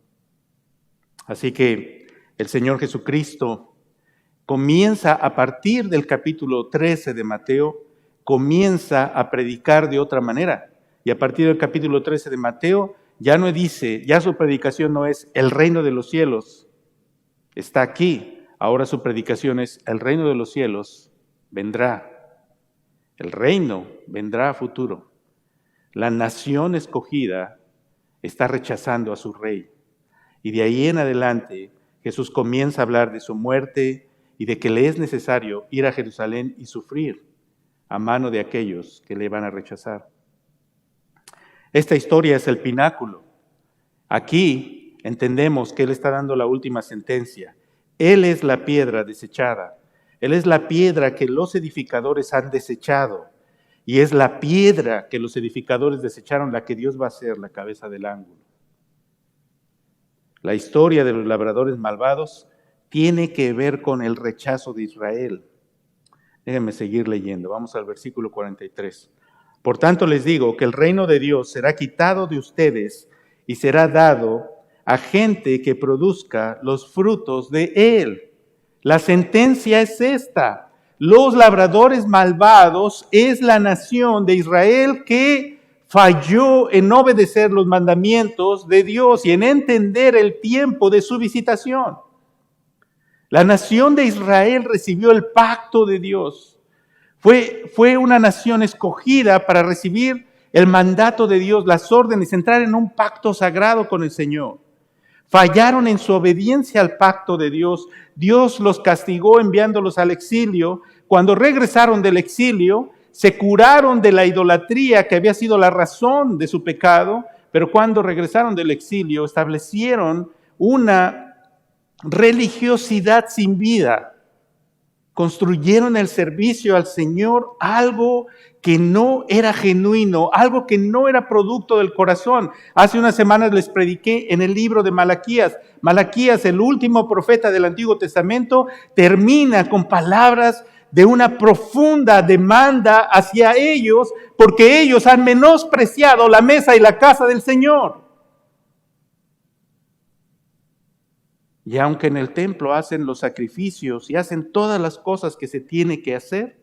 Así que el Señor Jesucristo comienza a partir del capítulo 13 de Mateo, comienza a predicar de otra manera. Y a partir del capítulo 13 de Mateo, ya su predicación no es el reino de los cielos, está aquí. Ahora su predicación es el reino de los cielos vendrá. El reino vendrá a futuro. La nación escogida está rechazando a su rey. Y de ahí en adelante, Jesús comienza a hablar de su muerte y de que le es necesario ir a Jerusalén y sufrir a mano de aquellos que le van a rechazar. Esta historia es el pináculo. Aquí entendemos que Él está dando la última sentencia. Él es la piedra desechada. Él es la piedra que los edificadores han desechado. Y es la piedra que los edificadores desecharon la que Dios va a ser la cabeza del ángulo. La historia de los labradores malvados tiene que ver con el rechazo de Israel. Déjenme seguir leyendo. Vamos al versículo 43. Por tanto les digo que el reino de Dios será quitado de ustedes y será dado a gente que produzca los frutos de él. La sentencia es esta. Los labradores malvados es la nación de Israel que falló en obedecer los mandamientos de Dios y en entender el tiempo de su visitación. La nación de Israel recibió el pacto de Dios. Fue una nación escogida para recibir el mandato de Dios, las órdenes, entrar en un pacto sagrado con el Señor. Fallaron en su obediencia al pacto de Dios. Dios los castigó enviándolos al exilio. Cuando regresaron del exilio, se curaron de la idolatría que había sido la razón de su pecado, pero cuando regresaron del exilio, establecieron una religiosidad sin vida. Construyeron el servicio al Señor algo que no era genuino, algo que no era producto del corazón. Hace unas semanas les prediqué en el libro de Malaquías. Malaquías, el último profeta del Antiguo Testamento, termina con palabras de una profunda demanda hacia ellos, porque ellos han menospreciado la mesa y la casa del Señor. Y aunque en el templo hacen los sacrificios y hacen todas las cosas que se tiene que hacer,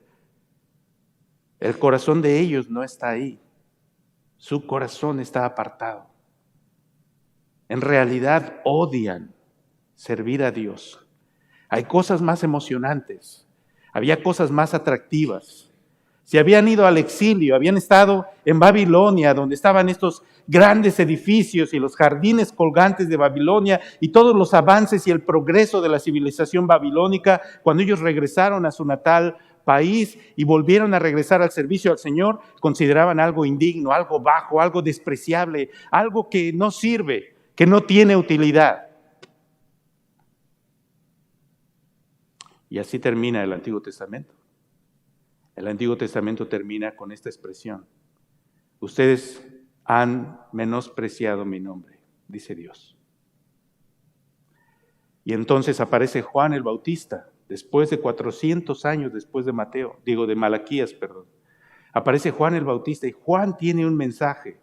el corazón de ellos no está ahí. Su corazón está apartado. En realidad odian servir a Dios. Hay cosas más emocionantes. Había cosas más atractivas. Si habían ido al exilio, habían estado en Babilonia, donde estaban estos grandes edificios y los jardines colgantes de Babilonia y todos los avances y el progreso de la civilización babilónica, cuando ellos regresaron a su natal país y volvieron a regresar al servicio al Señor, consideraban algo indigno, algo bajo, algo despreciable, algo que no sirve, que no tiene utilidad. Y así termina el Antiguo Testamento. El Antiguo Testamento termina con esta expresión: ustedes han menospreciado mi nombre, dice Dios. Y entonces aparece Juan el Bautista, después de 400 años después de Malaquías, perdón. Aparece Juan el Bautista y Juan tiene un mensaje.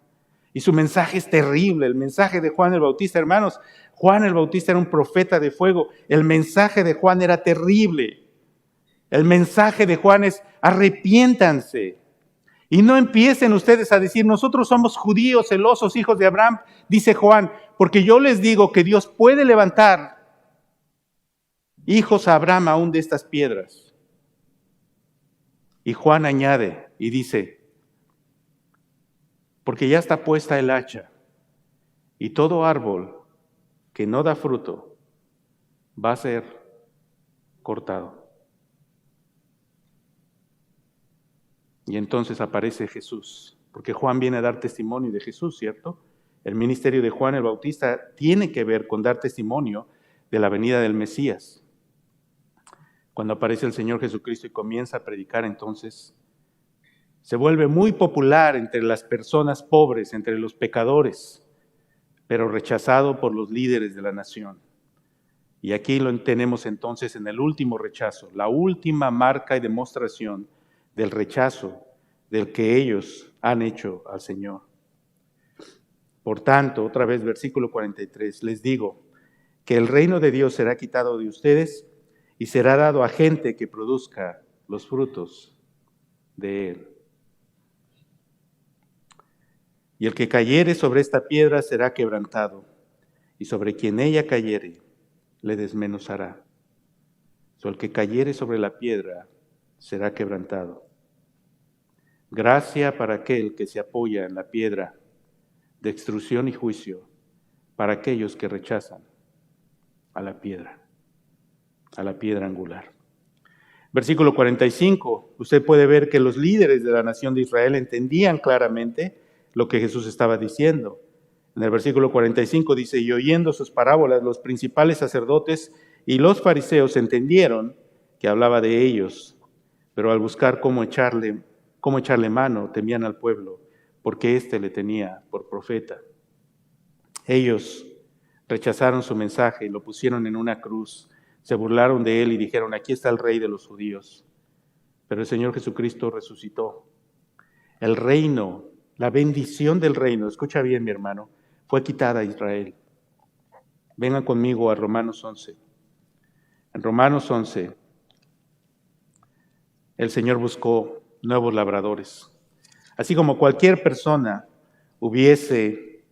Y su mensaje es terrible, el mensaje de Juan el Bautista. Hermanos, Juan el Bautista era un profeta de fuego. El mensaje de Juan era terrible. El mensaje de Juan es: arrepiéntanse. Y no empiecen ustedes a decir: nosotros somos judíos, celosos, hijos de Abraham, dice Juan, porque yo les digo que Dios puede levantar hijos a Abraham aún de estas piedras. Y Juan añade y dice: porque ya está puesta el hacha, y todo árbol que no da fruto va a ser cortado. Y entonces aparece Jesús, porque Juan viene a dar testimonio de Jesús, ¿cierto? El ministerio de Juan el Bautista tiene que ver con dar testimonio de la venida del Mesías. Cuando aparece el Señor Jesucristo y comienza a predicar, entonces se vuelve muy popular entre las personas pobres, entre los pecadores, pero rechazado por los líderes de la nación. Y aquí lo tenemos entonces en el último rechazo, la última marca y demostración del rechazo del que ellos han hecho al Señor. Por tanto, otra vez versículo 43, les digo que el reino de Dios será quitado de ustedes y será dado a gente que produzca los frutos de él. Y el que cayere sobre esta piedra será quebrantado, y sobre quien ella cayere le desmenuzará. El que cayere sobre la piedra será quebrantado. Gracia para aquel que se apoya en la piedra de extrusión y juicio, para aquellos que rechazan a la piedra angular. Versículo 45, usted puede ver que los líderes de la nación de Israel entendían claramente lo que Jesús estaba diciendo. En el versículo 45 dice: y oyendo sus parábolas, los principales sacerdotes y los fariseos entendieron que hablaba de ellos, pero al buscar cómo echarle mano, temían al pueblo, porque éste le tenía por profeta. Ellos rechazaron su mensaje y lo pusieron en una cruz, se burlaron de él y dijeron: aquí está el rey de los judíos. Pero el Señor Jesucristo resucitó. El reino, la bendición del reino, escucha bien mi hermano, fue quitada a Israel. Vengan conmigo a Romanos 11. En Romanos 11, el Señor buscó nuevos labradores. Así como cualquier persona hubiese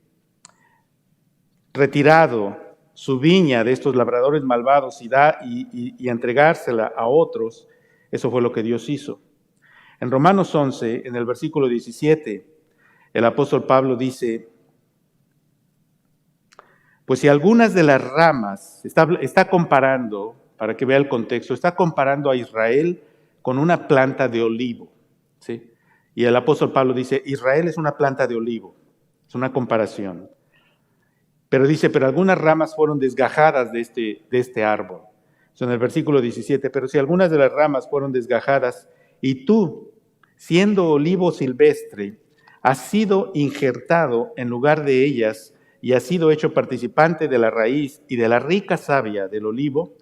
retirado su viña de estos labradores malvados y entregársela a otros, eso fue lo que Dios hizo. En Romanos 11, en el versículo 17, el apóstol Pablo dice: pues si algunas de las ramas, está comparando, para que vea el contexto, está comparando a Israel con una planta de olivo, ¿sí? Y el apóstol Pablo dice: Israel es una planta de olivo, es una comparación. Pero dice: pero algunas ramas fueron desgajadas de este árbol. Eso en el versículo 17, pero si algunas de las ramas fueron desgajadas, y tú, siendo olivo silvestre, has sido injertado en lugar de ellas, y has sido hecho participante de la raíz y de la rica savia del olivo,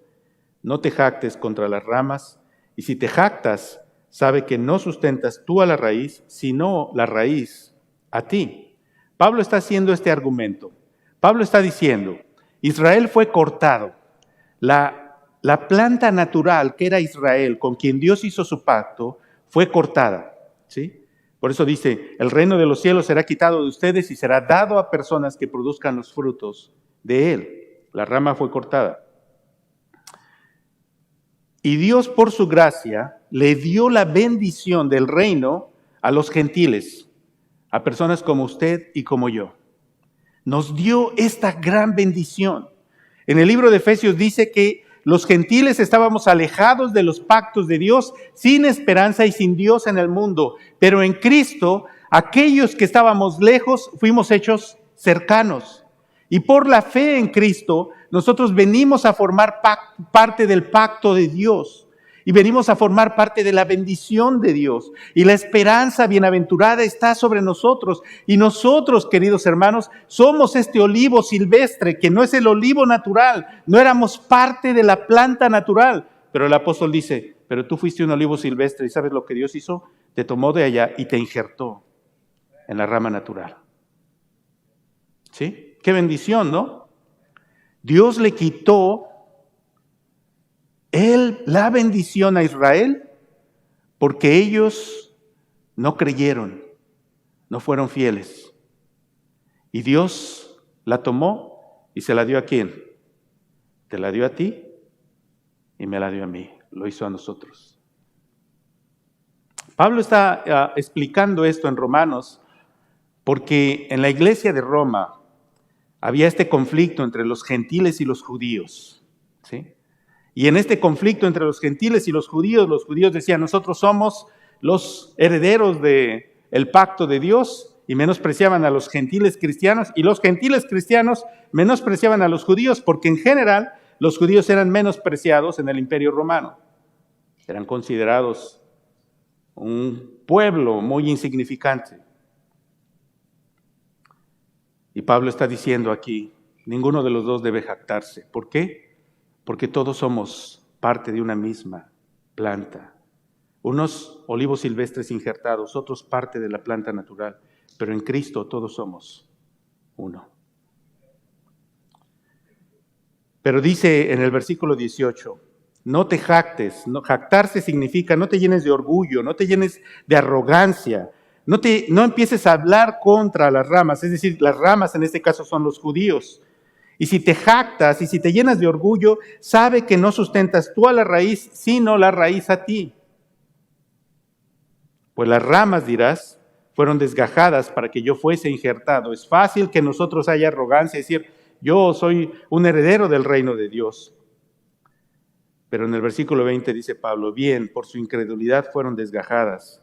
no te jactes contra las ramas, y si te jactas, sabe que no sustentas tú a la raíz, sino la raíz a ti. Pablo está haciendo este argumento. Pablo está diciendo: Israel fue cortado. La planta natural que era Israel, con quien Dios hizo su pacto, fue cortada, ¿sí? Por eso dice: el reino de los cielos será quitado de ustedes y será dado a personas que produzcan los frutos de él. La rama fue cortada. Y Dios, por su gracia, le dio la bendición del reino a los gentiles, a personas como usted y como yo. Nos dio esta gran bendición. En el libro de Efesios dice que los gentiles estábamos alejados de los pactos de Dios, sin esperanza y sin Dios en el mundo. Pero en Cristo, aquellos que estábamos lejos, fuimos hechos cercanos. Y por la fe en Cristo, nosotros venimos a formar parte del pacto de Dios. y venimos a formar parte de la bendición de Dios. Y la esperanza bienaventurada está sobre nosotros. Y nosotros, queridos hermanos, somos este olivo silvestre, que no es el olivo natural. No éramos parte de la planta natural. Pero el apóstol dice, pero tú fuiste un olivo silvestre, ¿y sabes lo que Dios hizo? Te tomó de allá y te injertó en la rama natural. ¿Sí? Qué bendición, ¿no? Dios le quitó la bendición a Israel porque ellos no creyeron, no fueron fieles. Y Dios la tomó y se la dio ¿a quién? Te la dio a ti y me la dio a mí. Lo hizo a nosotros. Pablo está explicando esto en Romanos porque en la iglesia de Roma había este conflicto entre los gentiles y los judíos, ¿sí? Y en este conflicto entre los gentiles y los judíos decían, nosotros somos los herederos del pacto de Dios, y menospreciaban a los gentiles cristianos, y los gentiles cristianos menospreciaban a los judíos, porque en general los judíos eran menospreciados en el Imperio Romano. Eran considerados un pueblo muy insignificante. Y Pablo está diciendo aquí, ninguno de los dos debe jactarse. ¿Por qué? Porque todos somos parte de una misma planta. Unos olivos silvestres injertados, otros parte de la planta natural. Pero en Cristo todos somos uno. Pero dice en el versículo 18, no te jactes. Jactarse significa no te llenes de orgullo, no te llenes de arrogancia. No empieces a hablar contra las ramas. Es decir, las ramas en este caso son los judíos. Y si te jactas y si te llenas de orgullo, sabe que no sustentas tú a la raíz, sino la raíz a ti. Pues las ramas, dirás, fueron desgajadas para que yo fuese injertado. Es fácil que nosotros haya arrogancia y decir, yo soy un heredero del reino de Dios. Pero en el versículo 20 dice Pablo, bien, por su incredulidad fueron desgajadas,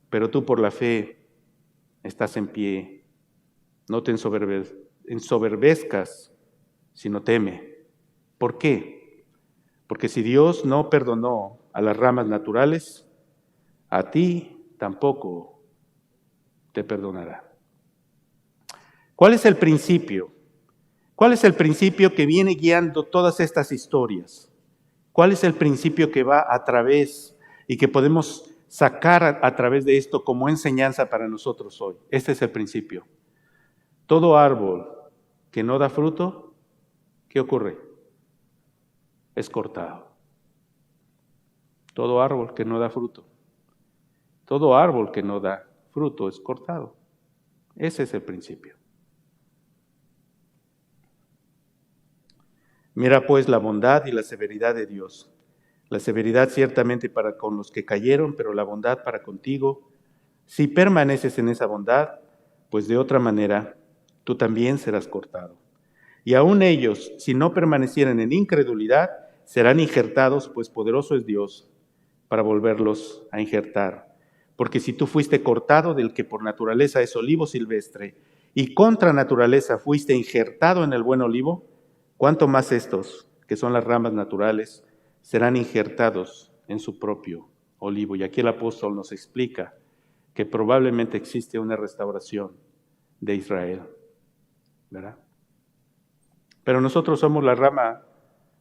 pero tú por la fe estás en pie. No te ensoberbezcas, sino teme. ¿Por qué? Porque si Dios no perdonó a las ramas naturales, a ti tampoco te perdonará. ¿Cuál es el principio? ¿Cuál es el principio que viene guiando todas estas historias? ¿Cuál es el principio que va a través y que podemos sacar a través de esto como enseñanza para nosotros hoy? Este es el principio. Todo árbol que no da fruto, ¿qué ocurre? Es cortado. Todo árbol que no da fruto. Todo árbol que no da fruto es cortado. Ese es el principio. Mira pues la bondad y la severidad de Dios. La severidad ciertamente para con los que cayeron, pero la bondad para contigo. Si permaneces en esa bondad, pues de otra manera tú también serás cortado. Y aún ellos, si no permanecieren en incredulidad, serán injertados, pues poderoso es Dios para volverlos a injertar. Porque si tú fuiste cortado del que por naturaleza es olivo silvestre, y contra naturaleza fuiste injertado en el buen olivo, ¿cuánto más estos, que son las ramas naturales, serán injertados en su propio olivo? Y aquí el apóstol nos explica que probablemente existe una restauración de Israel, ¿verdad? Pero nosotros somos la rama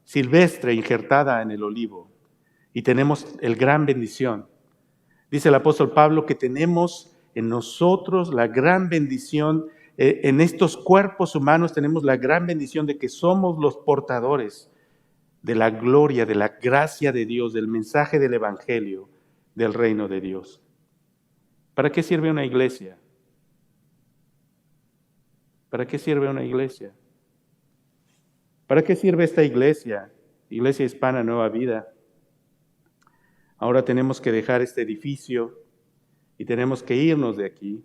silvestre injertada en el olivo y tenemos el gran bendición. Dice el apóstol Pablo que tenemos en nosotros la gran bendición, en estos cuerpos humanos tenemos la gran bendición de que somos los portadores de la gloria, de la gracia de Dios, del mensaje del evangelio, del reino de Dios. ¿Para qué sirve una iglesia? ¿Para qué sirve una iglesia? ¿Para qué sirve esta iglesia? Iglesia Hispana Nueva Vida. Ahora tenemos que dejar este edificio y tenemos que irnos de aquí.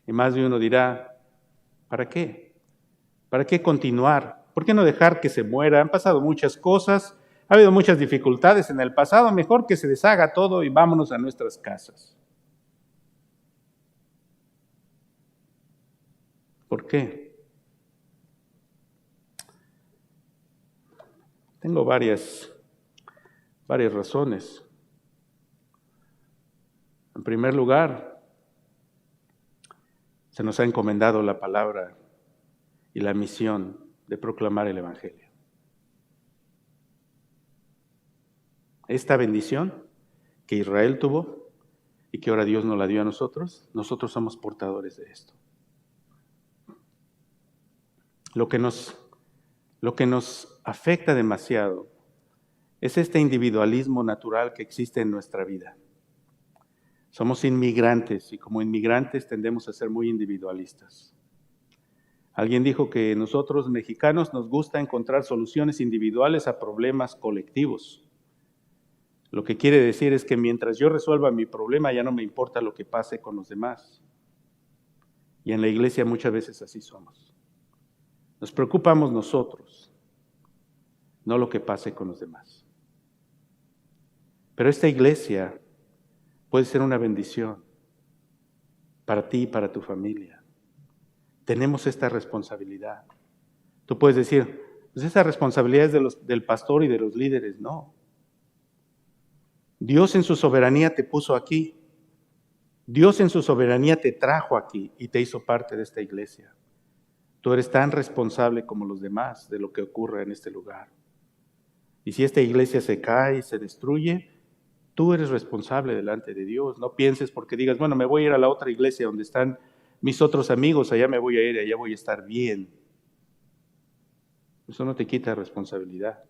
Y más de uno dirá, ¿para qué? ¿Para qué continuar? ¿Por qué no dejar que se muera? Han pasado muchas cosas, ha habido muchas dificultades en el pasado, mejor que se deshaga todo y vámonos a nuestras casas. ¿Por qué? Tengo varias Varias razones. En primer lugar, se nos ha encomendado la palabra y la misión de proclamar el Evangelio. Esta bendición que Israel tuvo y que ahora Dios nos la dio a nosotros somos portadores de esto. Lo que nos afecta demasiado es este individualismo natural que existe en nuestra vida. Somos inmigrantes y como inmigrantes tendemos a ser muy individualistas. Alguien dijo que nosotros mexicanos nos gusta encontrar soluciones individuales a problemas colectivos. Lo que quiere decir es que mientras yo resuelva mi problema ya no me importa lo que pase con los demás. Y en la iglesia muchas veces así somos. Nos preocupamos nosotros, no lo que pase con los demás. Pero esta iglesia puede ser una bendición para ti y para tu familia. Tenemos esta responsabilidad. Tú puedes decir, pues esa responsabilidad es del pastor y de los líderes. No. Dios en su soberanía te puso aquí. Dios en su soberanía te trajo aquí y te hizo parte de esta iglesia. Tú eres tan responsable como los demás de lo que ocurre en este lugar. Y si esta iglesia se cae y se destruye, tú eres responsable delante de Dios. No pienses porque digas, bueno, me voy a ir a la otra iglesia donde están mis otros amigos, allá me voy a ir, allá voy a estar bien. Eso no te quita responsabilidad.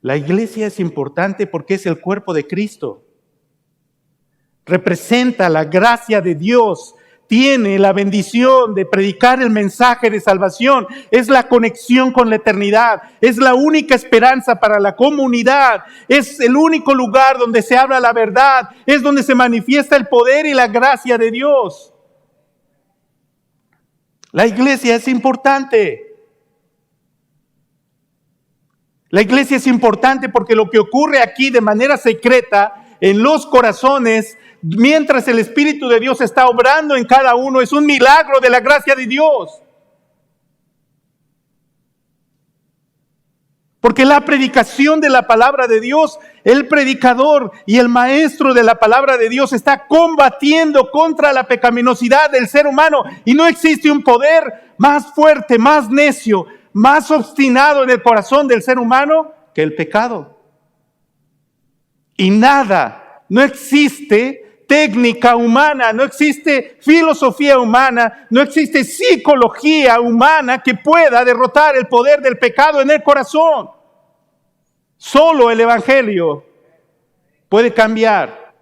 La iglesia es importante porque es el cuerpo de Cristo. Representa la gracia de Dios. Tiene la bendición de predicar el mensaje de salvación. Es la conexión con la eternidad. Es la única esperanza para la comunidad. Es el único lugar donde se habla la verdad. Es donde se manifiesta el poder y la gracia de Dios. La iglesia es importante. La iglesia es importante porque lo que ocurre aquí de manera secreta en los corazones, mientras el Espíritu de Dios está obrando en cada uno, es un milagro de la gracia de Dios. Porque la predicación de la palabra de Dios, el predicador y el maestro de la palabra de Dios está combatiendo contra la pecaminosidad del ser humano. Y no existe un poder más fuerte, más necio, más obstinado en el corazón del ser humano que el pecado. Y nada, no existe técnica humana, no existe filosofía humana, no existe psicología humana que pueda derrotar el poder del pecado en el corazón. Solo el Evangelio puede cambiar.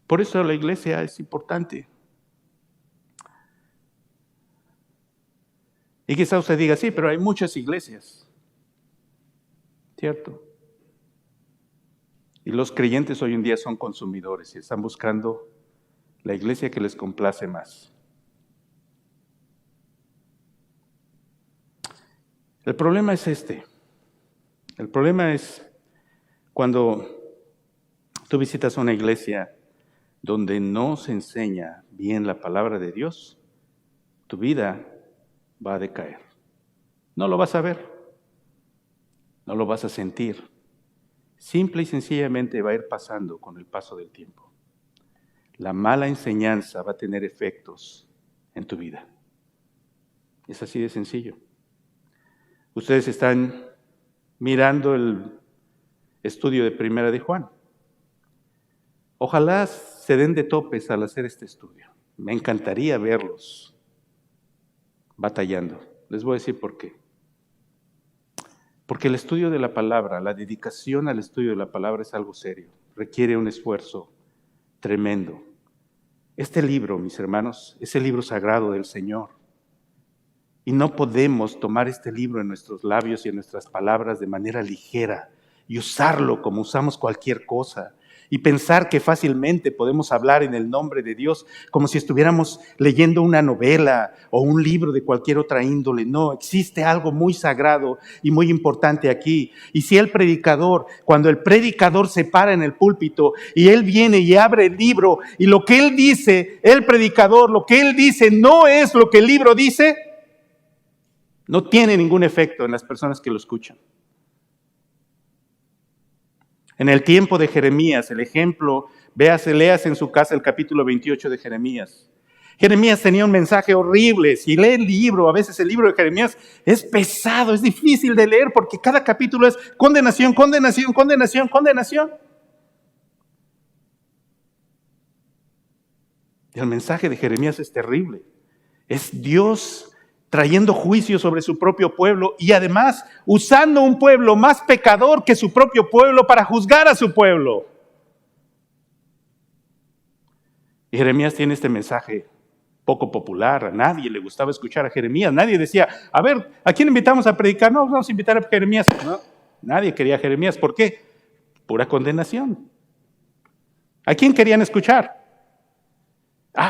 Por eso la iglesia es importante. Y quizá usted diga, sí, pero hay muchas iglesias. ¿Cierto? Y los creyentes hoy en día son consumidores y están buscando la iglesia que les complace más. El problema es este. El problema es cuando tú visitas una iglesia donde no se enseña bien la palabra de Dios, tu vida va a decaer. No lo vas a ver, no lo vas a sentir. Simple y sencillamente va a ir pasando con el paso del tiempo. La mala enseñanza va a tener efectos en tu vida. Es así de sencillo. Ustedes están mirando el estudio de Primera de Juan. Ojalá se den de topes al hacer este estudio. Me encantaría verlos batallando. Les voy a decir por qué. Porque el estudio de la palabra, la dedicación al estudio de la palabra es algo serio. Requiere un esfuerzo tremendo. Este libro, mis hermanos, es el libro sagrado del Señor. Y no podemos tomar este libro en nuestros labios y en nuestras palabras de manera ligera y usarlo como usamos cualquier cosa. Y pensar que fácilmente podemos hablar en el nombre de Dios como si estuviéramos leyendo una novela o un libro de cualquier otra índole. No, existe algo muy sagrado y muy importante aquí. Y si cuando el predicador se para en el púlpito y él viene y abre el libro y lo que él dice, el predicador, lo que él dice no es lo que el libro dice, No tiene ningún efecto en las personas que lo escuchan. En el tiempo de Jeremías, el ejemplo, leas en su casa el capítulo 28 de Jeremías. Jeremías tenía un mensaje horrible. Si lee el libro, a veces el libro de Jeremías es pesado, es difícil de leer porque cada capítulo es condenación, condenación, condenación, condenación. Y el mensaje de Jeremías es terrible. Es Dios trayendo juicio sobre su propio pueblo y además usando un pueblo más pecador que su propio pueblo para juzgar a su pueblo. Y Jeremías tiene este mensaje poco popular, a nadie le gustaba escuchar a Jeremías, nadie decía, a ver, ¿a quién invitamos a predicar? No, vamos a invitar a Jeremías. No, nadie quería a Jeremías, ¿por qué? Pura condenación. ¿A quién querían escuchar?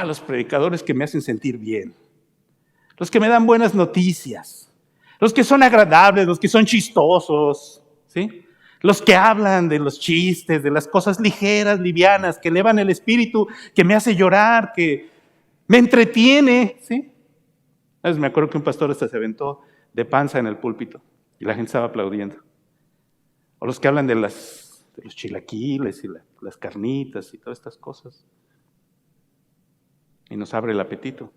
Los predicadores que me hacen sentir bien, los que me dan buenas noticias, los que son agradables, los que son chistosos, ¿sí? Los que hablan de los chistes, de las cosas ligeras, livianas, que elevan el espíritu, que me hace llorar, que me entretiene, ¿sí? Entonces me acuerdo que un pastor hasta se aventó de panza en el púlpito y la gente estaba aplaudiendo. O los que hablan de los chilaquiles y las carnitas y todas estas cosas. Y nos abre el apetito.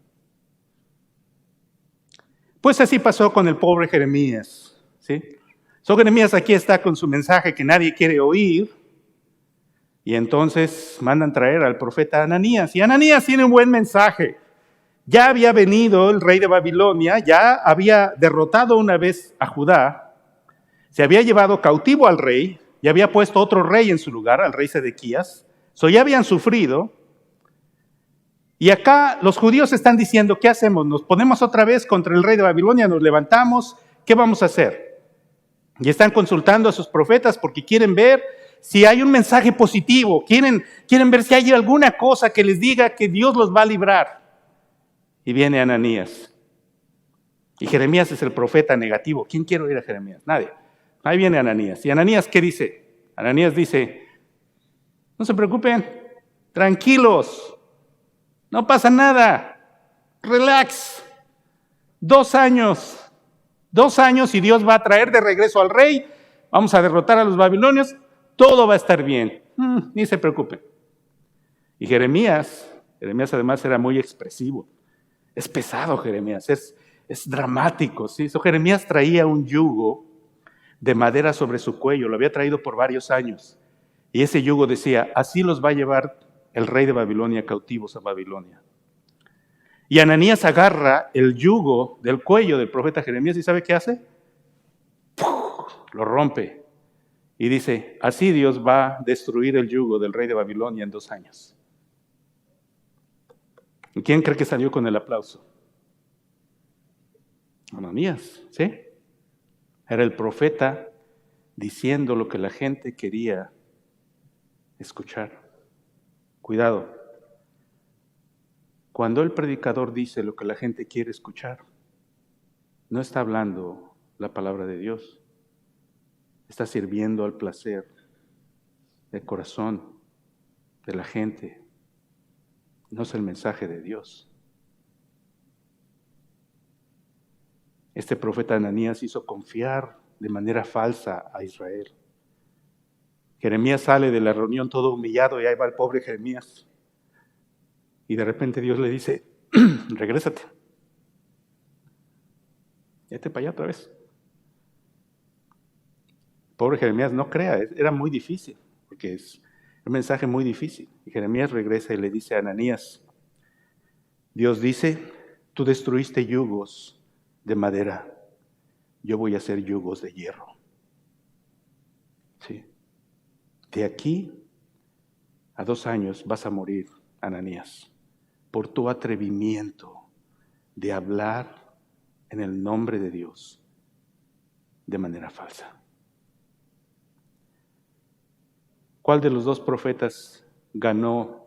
Pues así pasó con el pobre Jeremías, ¿sí? Jeremías aquí está con su mensaje que nadie quiere oír. Y entonces mandan traer al profeta Ananías. Y Ananías tiene un buen mensaje. Ya había venido el rey de Babilonia, ya había derrotado una vez a Judá, se había llevado cautivo al rey, y había puesto otro rey en su lugar, al rey Sedequías. Ya habían sufrido. Y acá los judíos están diciendo, ¿qué hacemos? ¿Nos ponemos otra vez contra el rey de Babilonia? ¿Nos levantamos? ¿Qué vamos a hacer? Y están consultando a sus profetas porque quieren ver si hay un mensaje positivo, quieren ver si hay alguna cosa que les diga que Dios los va a librar. Y viene Ananías. Y Jeremías es el profeta negativo. ¿Quién quiere oír a Jeremías? Nadie. Ahí viene Ananías. ¿Y Ananías qué dice? Ananías dice, no se preocupen, tranquilos, no pasa nada, relax, 2 años y Dios va a traer de regreso al rey, vamos a derrotar a los babilonios, todo va a estar bien, ni se preocupen. Y Jeremías además era muy expresivo, es pesado Jeremías, es dramático, ¿sí? Jeremías traía un yugo de madera sobre su cuello, lo había traído por varios años, y ese yugo decía, así los va a llevar el rey de Babilonia cautivos a Babilonia. Y Ananías agarra el yugo del cuello del profeta Jeremías y ¿sabe qué hace? Lo rompe y dice, así Dios va a destruir el yugo del rey de Babilonia en 2 años. ¿Y quién cree que salió con el aplauso? Ananías, ¿sí? Era el profeta diciendo lo que la gente quería escuchar. Cuidado. Cuando el predicador dice lo que la gente quiere escuchar, no está hablando la palabra de Dios. Está sirviendo al placer del corazón de la gente. No es el mensaje de Dios. Este profeta Ananías hizo confiar de manera falsa a Israel. Jeremías sale de la reunión todo humillado y ahí va el pobre Jeremías. Y de repente Dios le dice, regrésate. Vete para allá otra vez. Pobre Jeremías, no crea, era muy difícil, porque es un mensaje muy difícil. Y Jeremías regresa y le dice a Ananías, Dios dice, tú destruiste yugos de madera, yo voy a hacer yugos de hierro. ¿Sí? De aquí a 2 años vas a morir, Ananías, por tu atrevimiento de hablar en el nombre de Dios de manera falsa. ¿Cuál de los 2 profetas ganó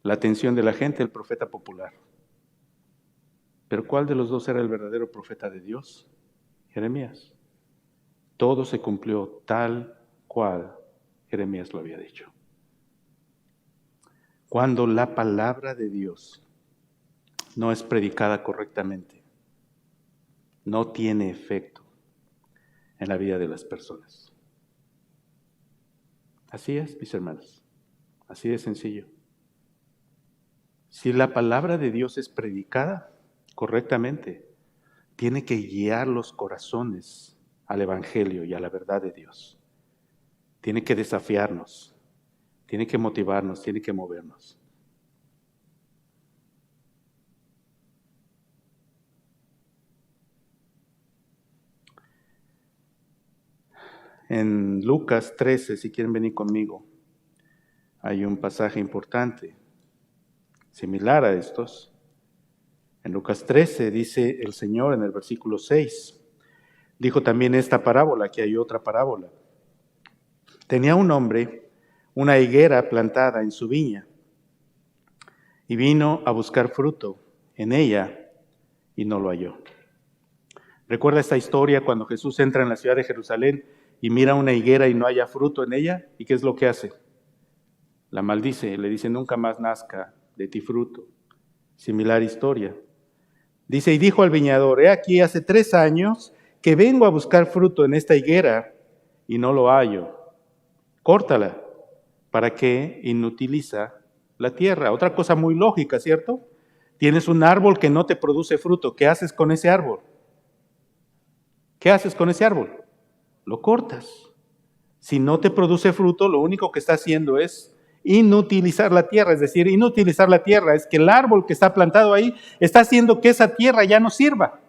la atención de la gente? El profeta popular. Pero ¿cuál de los 2 era el verdadero profeta de Dios? Jeremías. Todo se cumplió tal cual Jeremías lo había dicho. Cuando la palabra de Dios no es predicada correctamente, no tiene efecto en la vida de las personas. Así es, mis hermanos. Así de sencillo. Si la palabra de Dios es predicada correctamente, tiene que guiar los corazones al Evangelio y a la verdad de Dios. Tiene que desafiarnos, tiene que motivarnos, tiene que movernos. En Lucas 13, si quieren venir conmigo, hay un pasaje importante, similar a estos. En Lucas 13 dice el Señor en el versículo 6, dijo también esta parábola, que hay otra parábola. Tenía un hombre una higuera plantada en su viña y vino a buscar fruto en ella y no lo halló. ¿Recuerda esta historia cuando Jesús entra en la ciudad de Jerusalén y mira una higuera y no haya fruto en ella? ¿Y qué es lo que hace? La maldice, le dice: nunca más nazca de ti fruto. Similar historia. Dice: y dijo al viñador: he aquí hace 3 años que vengo a buscar fruto en esta higuera y no lo hallo. Córtala. ¿Para qué inutiliza la tierra? Otra cosa muy lógica, ¿cierto? Tienes un árbol que no te produce fruto. ¿Qué haces con ese árbol? ¿Qué haces con ese árbol? Lo cortas. Si no te produce fruto, lo único que está haciendo es inutilizar la tierra. Es decir, inutilizar la tierra es que el árbol que está plantado ahí está haciendo que esa tierra ya no sirva,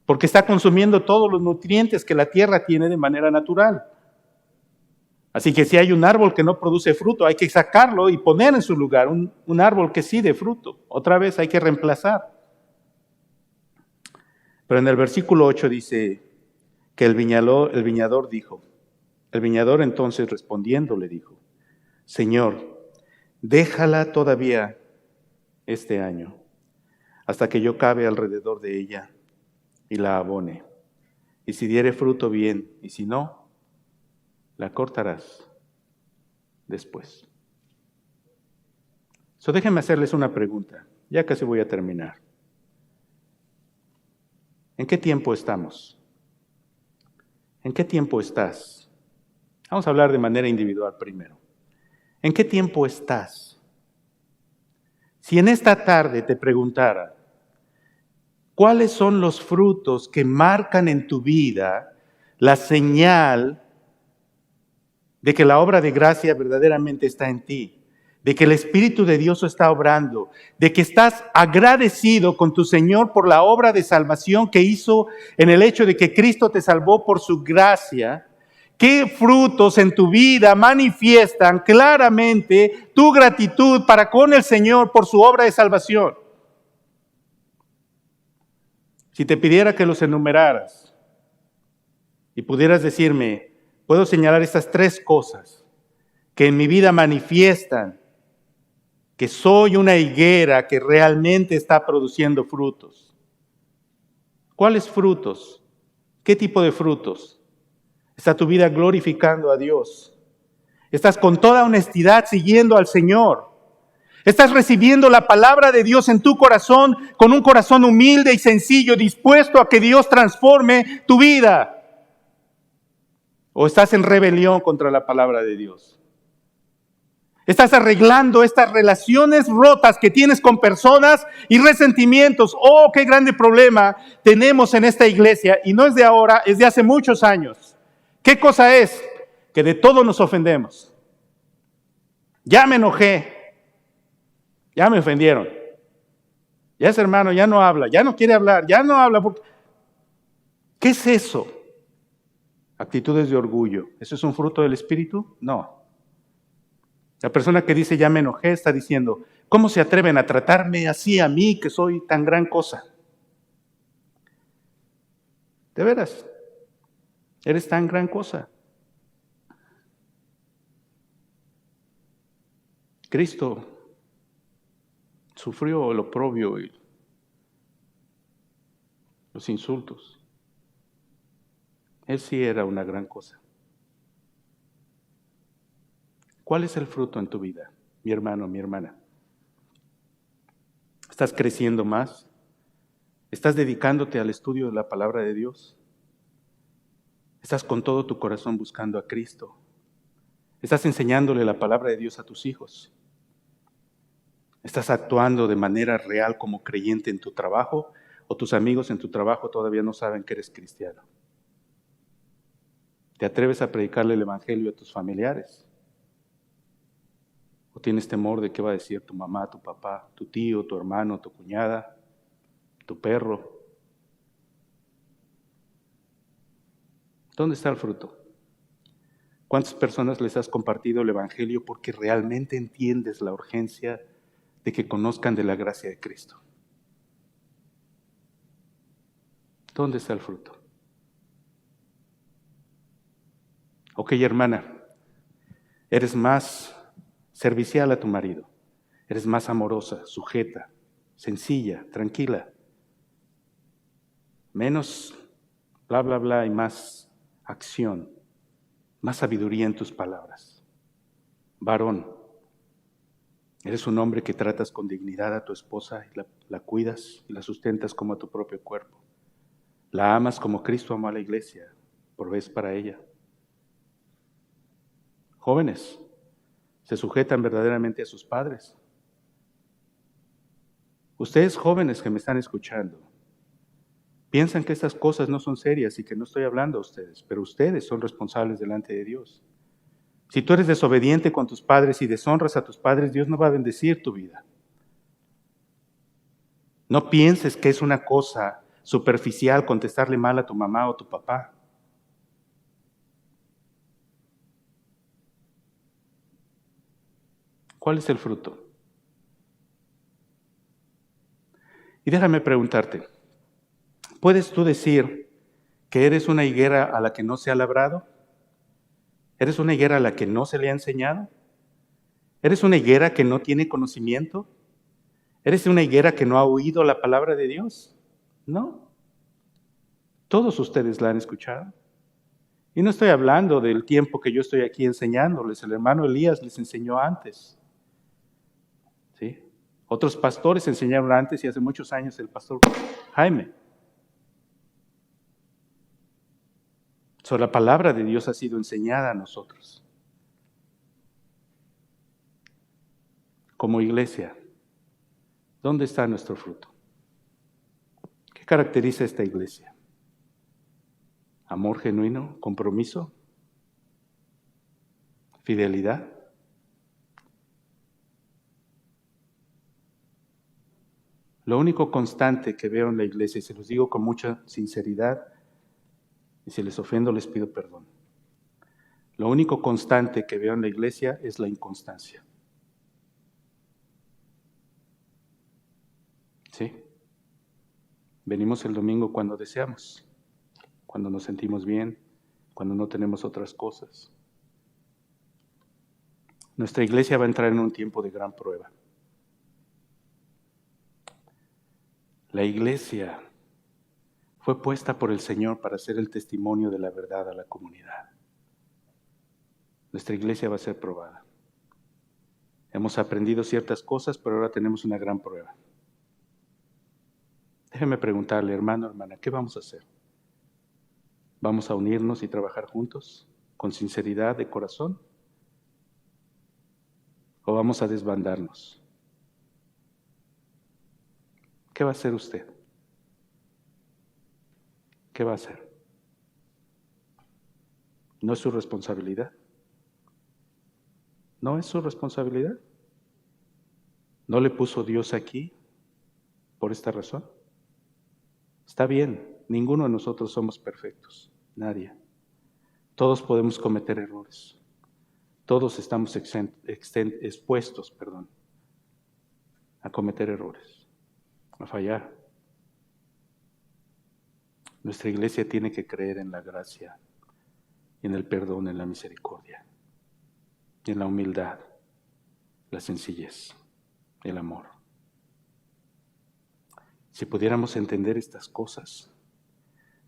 porque está consumiendo todos los nutrientes que la tierra tiene de manera natural. Así que si hay un árbol que no produce fruto, hay que sacarlo y poner en su lugar un árbol que sí dé fruto. Otra vez hay que reemplazar. Pero en el versículo 8 dice que el viñador dijo, el viñador entonces respondiendo le dijo: Señor, déjala todavía este año, hasta que yo cabe alrededor de ella y la abone. Y si diere fruto, bien, y si no, la cortarás después. Déjenme hacerles una pregunta, ya casi voy a terminar. ¿En qué tiempo estamos? ¿En qué tiempo estás? Vamos a hablar de manera individual primero. ¿En qué tiempo estás? Si en esta tarde te preguntara, ¿cuáles son los frutos que marcan en tu vida la señal de que la obra de gracia verdaderamente está en ti, de que el Espíritu de Dios está obrando, de que estás agradecido con tu Señor por la obra de salvación que hizo en el hecho de que Cristo te salvó por su gracia? ¿Qué frutos en tu vida manifiestan claramente tu gratitud para con el Señor por su obra de salvación? Si te pidiera que los enumeraras y pudieras decirme, puedo señalar estas 3 cosas que en mi vida manifiestan que soy una higuera que realmente está produciendo frutos. ¿Cuáles frutos? ¿Qué tipo de frutos? ¿Está tu vida glorificando a Dios? ¿Estás con toda honestidad siguiendo al Señor? ¿Estás recibiendo la palabra de Dios en tu corazón con un corazón humilde y sencillo, dispuesto a que Dios transforme tu vida? ¿O estás en rebelión contra la palabra de Dios? ¿Estás arreglando estas relaciones rotas que tienes con personas y resentimientos? ¡Oh, qué grande problema tenemos en esta iglesia! Y no es de ahora, es de hace muchos años. ¿Qué cosa es? Que de todo nos ofendemos. Ya me enojé. Ya me ofendieron. Ya ese hermano ya no habla, ya no quiere hablar, ya no habla. ¿Qué es eso? Actitudes de orgullo. ¿Eso es un fruto del Espíritu? No. La persona que dice ya me enojé está diciendo, ¿cómo se atreven a tratarme así a mí que soy tan gran cosa? De veras, eres tan gran cosa. Cristo sufrió el oprobio y los insultos. Él sí era una gran cosa. ¿Cuál es el fruto en tu vida, mi hermano, mi hermana? ¿Estás creciendo más? ¿Estás dedicándote al estudio de la palabra de Dios? ¿Estás con todo tu corazón buscando a Cristo? ¿Estás enseñándole la palabra de Dios a tus hijos? ¿Estás actuando de manera real como creyente en tu trabajo? ¿O tus amigos en tu trabajo todavía no saben que eres cristiano? ¿Te atreves a predicarle el evangelio a tus familiares? ¿O tienes temor de qué va a decir tu mamá, tu papá, tu tío, tu hermano, tu cuñada, tu perro? ¿Dónde está el fruto? ¿Cuántas personas les has compartido el evangelio porque realmente entiendes la urgencia de que conozcan de la gracia de Cristo? ¿Dónde está el fruto? Ok, hermana, eres más servicial a tu marido, eres más amorosa, sujeta, sencilla, tranquila, menos bla, bla, bla y más acción, más sabiduría en tus palabras. Varón, eres un hombre que tratas con dignidad a tu esposa y la cuidas y la sustentas como a tu propio cuerpo. La amas como Cristo amó a la iglesia, provees para ella. Jóvenes, se sujetan verdaderamente a sus padres. Ustedes jóvenes que me están escuchando, piensan que estas cosas no son serias y que no estoy hablando a ustedes, pero ustedes son responsables delante de Dios. Si tú eres desobediente con tus padres y deshonras a tus padres, Dios no va a bendecir tu vida. No pienses que es una cosa superficial contestarle mal a tu mamá o tu papá. ¿Cuál es el fruto? Y déjame preguntarte, ¿puedes tú decir que eres una higuera a la que no se ha labrado? ¿Eres una higuera a la que no se le ha enseñado? ¿Eres una higuera que no tiene conocimiento? ¿Eres una higuera que no ha oído la palabra de Dios? No. Todos ustedes la han escuchado. Y no estoy hablando del tiempo que yo estoy aquí enseñándoles. El hermano Elías les enseñó antes. ¿Sí? Otros pastores enseñaron antes y hace muchos años el pastor Jaime. La palabra de Dios ha sido enseñada a nosotros. Como iglesia, ¿dónde está nuestro fruto? ¿Qué caracteriza esta iglesia? ¿Amor genuino? ¿Compromiso? ¿Fidelidad? Lo único constante que veo en la iglesia, y se los digo con mucha sinceridad, y si les ofendo les pido perdón. Lo único constante que veo en la iglesia es la inconstancia. ¿Sí? Venimos el domingo cuando deseamos, cuando nos sentimos bien, cuando no tenemos otras cosas. Nuestra iglesia va a entrar en un tiempo de gran prueba. La iglesia fue puesta por el Señor para ser el testimonio de la verdad a la comunidad. Nuestra iglesia va a ser probada. Hemos aprendido ciertas cosas, pero ahora tenemos una gran prueba. Déjeme preguntarle, hermano, hermana, ¿qué vamos a hacer? ¿Vamos a unirnos y trabajar juntos con sinceridad de corazón? ¿O vamos a desbandarnos? ¿Qué va a hacer usted? ¿Qué va a hacer? ¿No es su responsabilidad? ¿No es su responsabilidad? ¿No le puso Dios aquí por esta razón? Está bien, ninguno de nosotros somos perfectos, nadie. Todos podemos cometer errores. Todos estamos expuestos a cometer errores, a fallar. Nuestra iglesia tiene que creer en la gracia, en el perdón, en la misericordia, en la humildad, la sencillez, el amor. Si pudiéramos entender estas cosas,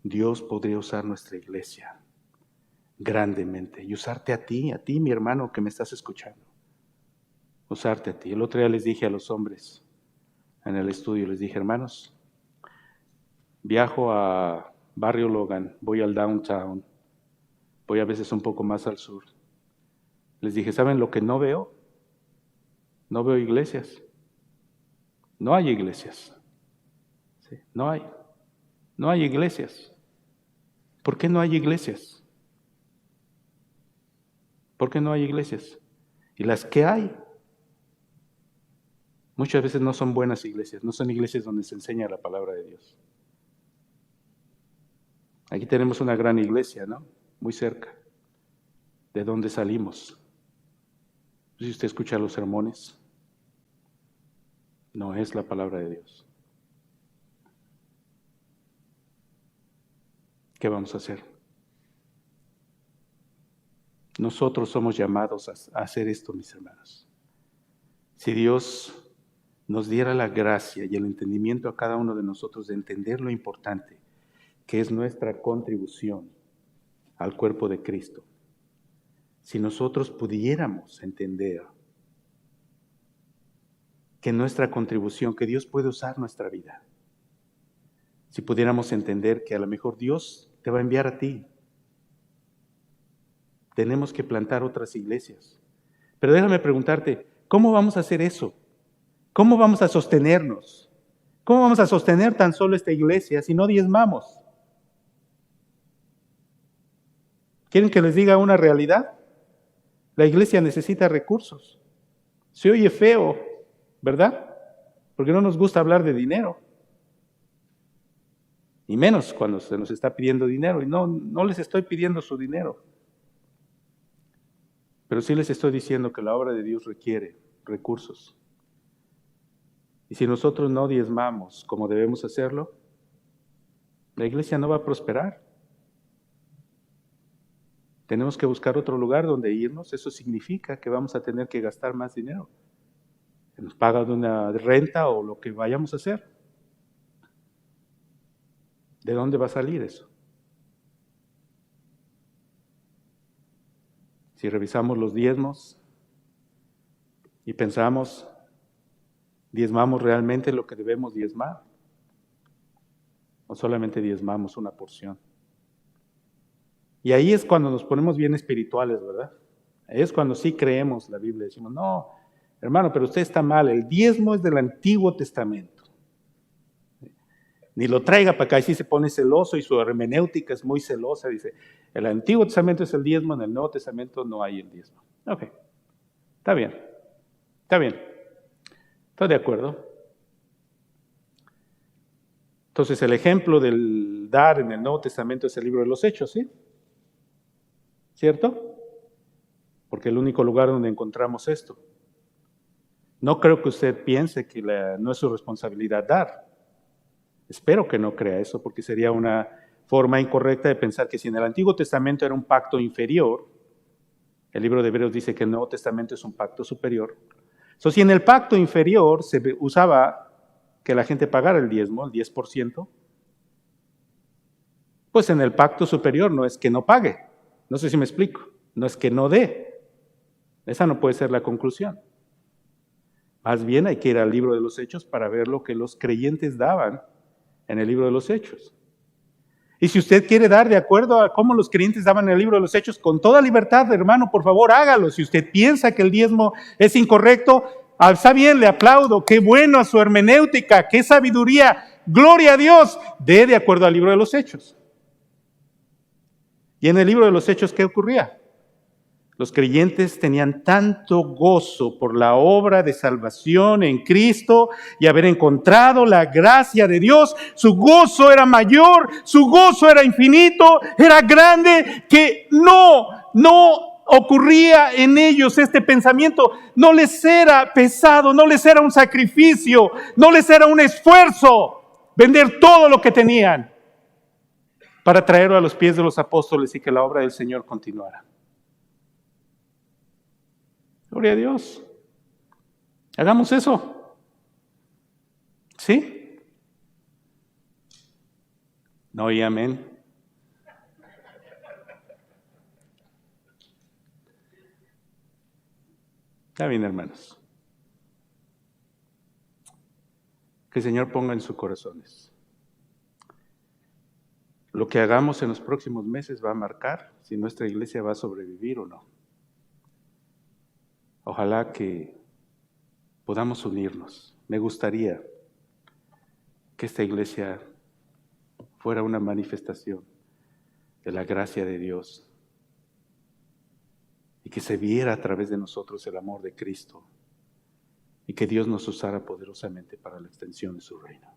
Dios podría usar nuestra iglesia grandemente y usarte a ti, mi hermano que me estás escuchando. Usarte a ti. El otro día les dije a los hombres en el estudio, les dije, hermanos, Viajo a Barrio Logan, voy al downtown, voy a veces un poco más al sur. Les dije, ¿saben lo que no veo? No veo iglesias. No hay iglesias. Sí, no hay. No hay iglesias. ¿Por qué no hay iglesias? ¿Por qué no hay iglesias? Y las que hay, muchas veces no son buenas iglesias, no son iglesias donde se enseña la palabra de Dios. Aquí tenemos una gran iglesia, ¿no? Muy cerca. ¿De dónde salimos? Si usted escucha los sermones, no es la palabra de Dios. ¿Qué vamos a hacer? Nosotros somos llamados a hacer esto, mis hermanos. Si Dios nos diera la gracia y el entendimiento a cada uno de nosotros de entender lo importante que es nuestra contribución al cuerpo de Cristo, si nosotros pudiéramos entender que nuestra contribución, que Dios puede usar nuestra vida, si pudiéramos entender que a lo mejor Dios te va a enviar a ti, tenemos que plantar otras iglesias. Pero déjame preguntarte, ¿cómo vamos a hacer eso? ¿Cómo vamos a sostenernos? ¿Cómo vamos a sostener tan solo esta iglesia si no diezmamos? ¿Quieren que les diga una realidad? La iglesia necesita recursos. Se oye feo, ¿verdad? Porque no nos gusta hablar de dinero. Y menos cuando se nos está pidiendo dinero. Y no les estoy pidiendo su dinero. Pero sí les estoy diciendo que la obra de Dios requiere recursos. Y si nosotros no diezmamos como debemos hacerlo, la iglesia no va a prosperar. Tenemos que buscar otro lugar donde irnos. Eso significa que vamos a tener que gastar más dinero. Que nos pagan una renta o lo que vayamos a hacer. ¿De dónde va a salir eso? Si revisamos los diezmos y pensamos, ¿diezmamos realmente lo que debemos diezmar? ¿O solamente diezmamos una porción? Y ahí es cuando nos ponemos bien espirituales, ¿verdad? Ahí es cuando sí creemos la Biblia. Decimos, no, hermano, pero usted está mal. El diezmo es del Antiguo Testamento. Ni lo traiga para acá. Y sí se pone celoso y su hermenéutica es muy celosa. Dice, el Antiguo Testamento es el diezmo, en el Nuevo Testamento no hay el diezmo. Ok, está bien. Está bien. Estoy de acuerdo. Entonces el ejemplo del dar en el Nuevo Testamento es el libro de los Hechos, ¿sí? ¿Cierto? Porque es el único lugar donde encontramos esto. No creo que usted piense que no es su responsabilidad dar. Espero que no crea eso, porque sería una forma incorrecta de pensar que si en el Antiguo Testamento era un pacto inferior, el libro de Hebreos dice que el Nuevo Testamento es un pacto superior. So, si en el pacto inferior se usaba que la gente pagara el diezmo, el 10%, pues en el pacto superior no es que no pague. No sé si me explico. No es que no dé. Esa no puede ser la conclusión. Más bien hay que ir al libro de los Hechos para ver lo que los creyentes daban en el libro de los Hechos. Y si usted quiere dar de acuerdo a cómo los creyentes daban en el libro de los Hechos, con toda libertad, hermano, por favor, hágalo. Si usted piensa que el diezmo es incorrecto, está bien, le aplaudo. Qué bueno a su hermenéutica, qué sabiduría. Gloria a Dios. Dé de acuerdo al libro de los Hechos. Y en el libro de los Hechos, ¿qué ocurría? Los creyentes tenían tanto gozo por la obra de salvación en Cristo y haber encontrado la gracia de Dios. Su gozo era mayor, su gozo era infinito, era grande, que no ocurría en ellos este pensamiento. No les era pesado, no les era un sacrificio, no les era un esfuerzo vender todo lo que tenían para traerlo a los pies de los apóstoles y que la obra del Señor continuara. Gloria a Dios. Hagamos eso. ¿Sí? No y amén. Está bien, hermanos. Que el Señor ponga en sus corazones Lo que hagamos en los próximos meses va a marcar si nuestra iglesia va a sobrevivir o no. Ojalá que podamos unirnos. Me gustaría que esta iglesia fuera una manifestación de la gracia de Dios y que se viera a través de nosotros el amor de Cristo y que Dios nos usara poderosamente para la extensión de su reino.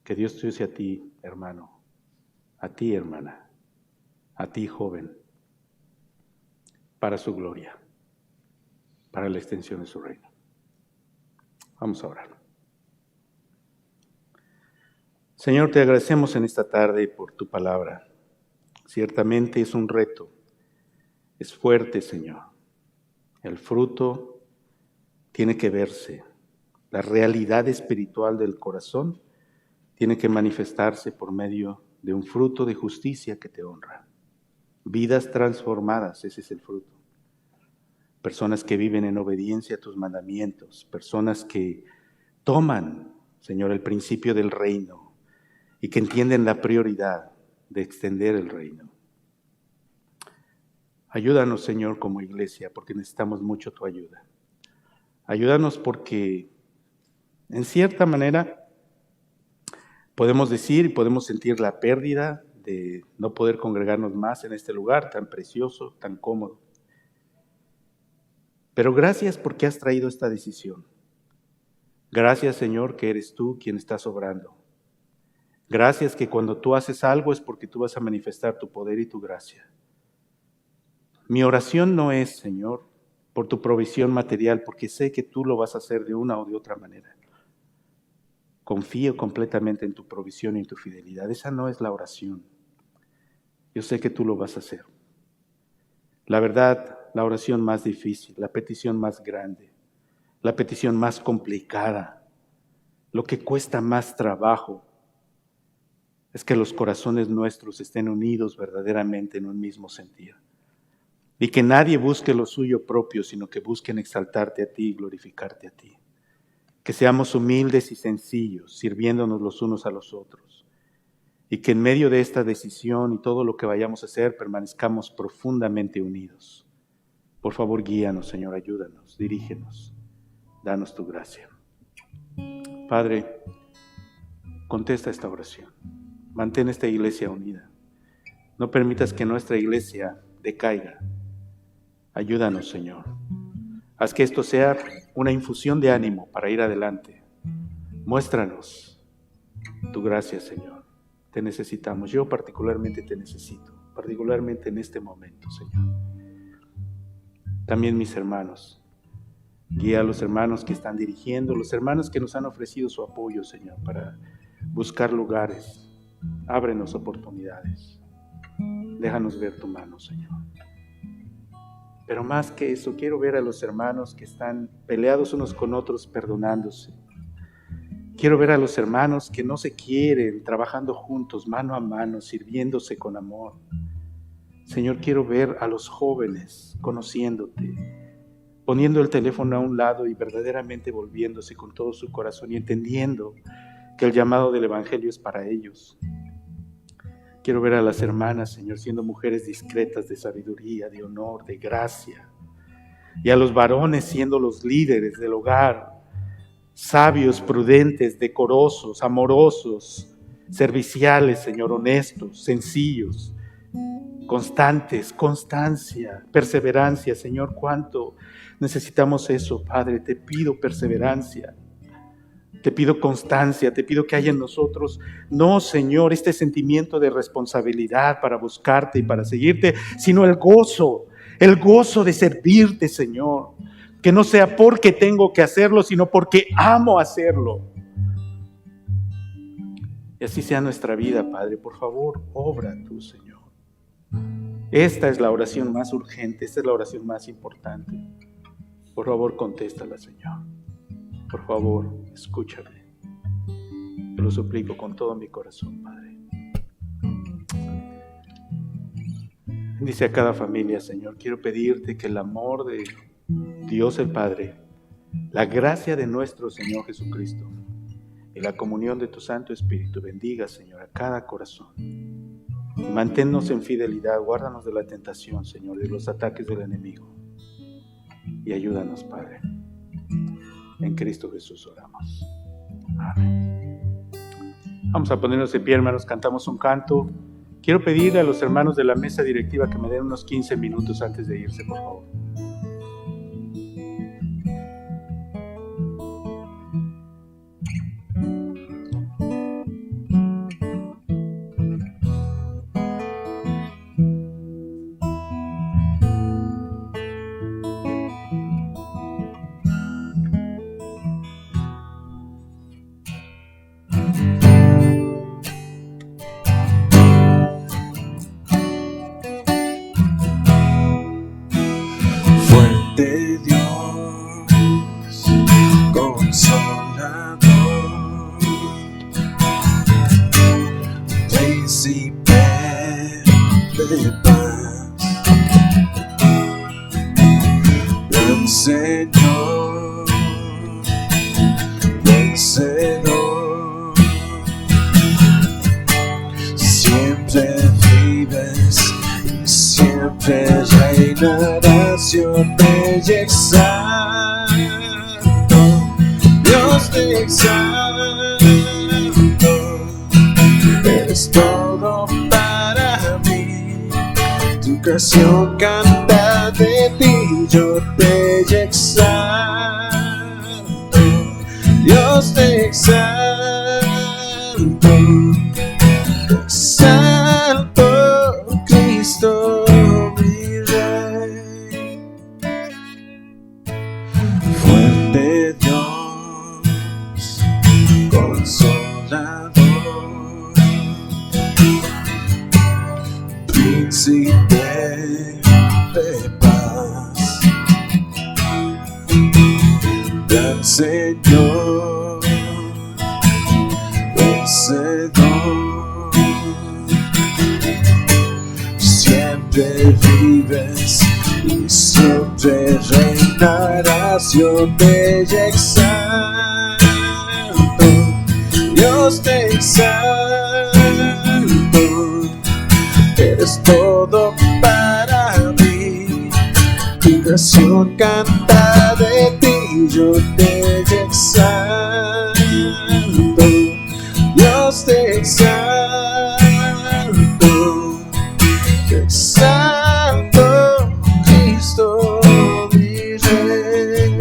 Que Dios te use a ti, hermano, a ti, hermana, a ti, joven, para su gloria, para la extensión de su reino. Vamos a orar. Señor, te agradecemos en esta tarde por tu palabra. Ciertamente es un reto, es fuerte, Señor. El fruto tiene que verse. La realidad espiritual del corazón tiene que manifestarse por medio de un fruto de justicia que te honra. Vidas transformadas, ese es el fruto. Personas que viven en obediencia a tus mandamientos, personas que toman, Señor, el principio del reino y que entienden la prioridad de extender el reino. Ayúdanos, Señor, como iglesia, porque necesitamos mucho tu ayuda. Ayúdanos porque, en cierta manera, podemos decir y podemos sentir la pérdida de no poder congregarnos más en este lugar tan precioso, tan cómodo. Pero gracias porque has traído esta decisión. Gracias, Señor, que eres tú quien estás obrando. Gracias que cuando tú haces algo es porque tú vas a manifestar tu poder y tu gracia. Mi oración no es, Señor, por tu provisión material, porque sé que tú lo vas a hacer de una o de otra manera. Confío completamente en tu provisión y en tu fidelidad. Esa no es la oración. Yo sé que tú lo vas a hacer. La verdad, la oración más difícil, la petición más grande, la petición más complicada, lo que cuesta más trabajo, es que los corazones nuestros estén unidos verdaderamente en un mismo sentido. Y que nadie busque lo suyo propio, sino que busquen exaltarte a ti y glorificarte a ti. Que seamos humildes y sencillos, sirviéndonos los unos a los otros. Y que en medio de esta decisión y todo lo que vayamos a hacer, permanezcamos profundamente unidos. Por favor, guíanos, Señor, ayúdanos, dirígenos, danos tu gracia. Padre, contesta esta oración. Mantén esta iglesia unida. No permitas que nuestra iglesia decaiga. Ayúdanos, Señor. Haz que esto sea una infusión de ánimo para ir adelante. Muéstranos tu gracia, Señor. Te necesitamos. Yo particularmente te necesito, particularmente en este momento, Señor. También mis hermanos. Guía a los hermanos que están dirigiendo, los hermanos que nos han ofrecido su apoyo, Señor, para buscar lugares. Ábrenos oportunidades. Déjanos ver tu mano, Señor. Pero más que eso, quiero ver a los hermanos que están peleados unos con otros, perdonándose. Quiero ver a los hermanos que no se quieren, trabajando juntos, mano a mano, sirviéndose con amor. Señor, quiero ver a los jóvenes conociéndote, poniendo el teléfono a un lado y verdaderamente volviéndose con todo su corazón y entendiendo que el llamado del Evangelio es para ellos. Quiero ver a las hermanas, Señor, siendo mujeres discretas de sabiduría, de honor, de gracia. Y a los varones siendo los líderes del hogar, sabios, prudentes, decorosos, amorosos, serviciales, Señor, honestos, sencillos, constantes, constancia, perseverancia. Señor, cuánto necesitamos eso, Padre. Te pido perseverancia. Te pido constancia, te pido que haya en nosotros, no, Señor, este sentimiento de responsabilidad para buscarte y para seguirte, sino el gozo de servirte, Señor. Que no sea porque tengo que hacerlo, sino porque amo hacerlo. Y así sea nuestra vida, Padre. Por favor, obra tú, Señor. Esta es la oración más urgente, esta es la oración más importante. Por favor, contéstala, Señor. Por favor, escúchame. Te lo suplico con todo mi corazón, Padre. Bendice a cada familia, Señor. Quiero pedirte que el amor de Dios el Padre, la gracia de nuestro Señor Jesucristo y la comunión de tu Santo Espíritu bendiga, Señor, a cada corazón. Y manténnos en fidelidad, guárdanos de la tentación, Señor, de los ataques del enemigo. Y ayúdanos, Padre. En Cristo Jesús oramos. Amén. Vamos a ponernos de pie, hermanos, cantamos un canto. Quiero pedir a los hermanos de la mesa directiva que me den unos 15 minutos antes de irse, por favor. Fuerte Dios, consolador, príncipe de paz, gran Señor, vencedor, siempre vives y siempre reinarás. Yo te exalto, Dios te exalto, eres todo para mí, tu canción canta de ti. Yo te exalto, Dios te exalto, te exalto, Cristo mi Rey. Fuerte Dios, consolador, príncipe de paz, gran Señor, vencedor, siempre vives y siempre reinarás. Yo te exalto, Dios te exalto, eres todo para mí, tu canción canta de ti. Yo te exalto, Dios te exalto, te exalto, Cristo mi Rey.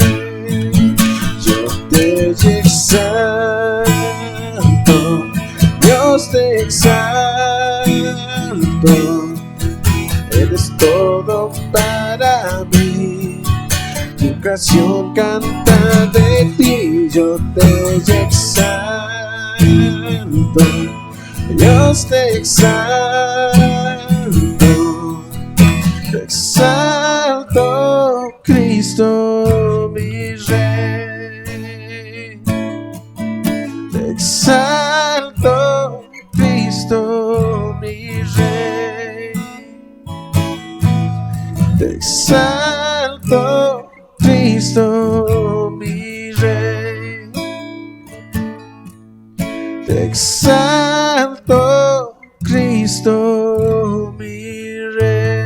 Yo te exalto, Dios te exalto, eres todo para mí, tu canción canta de ti. Yo te exalto, Dios te exalto, te exalto, Cristo mi Rey. Te exalto, Cristo mi Rey. Te exalto, Cristo mi Rey. Te exalto, Cristo mi Rey.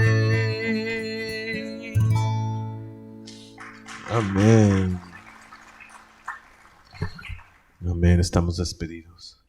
Amén. Amén. Estamos despedidos.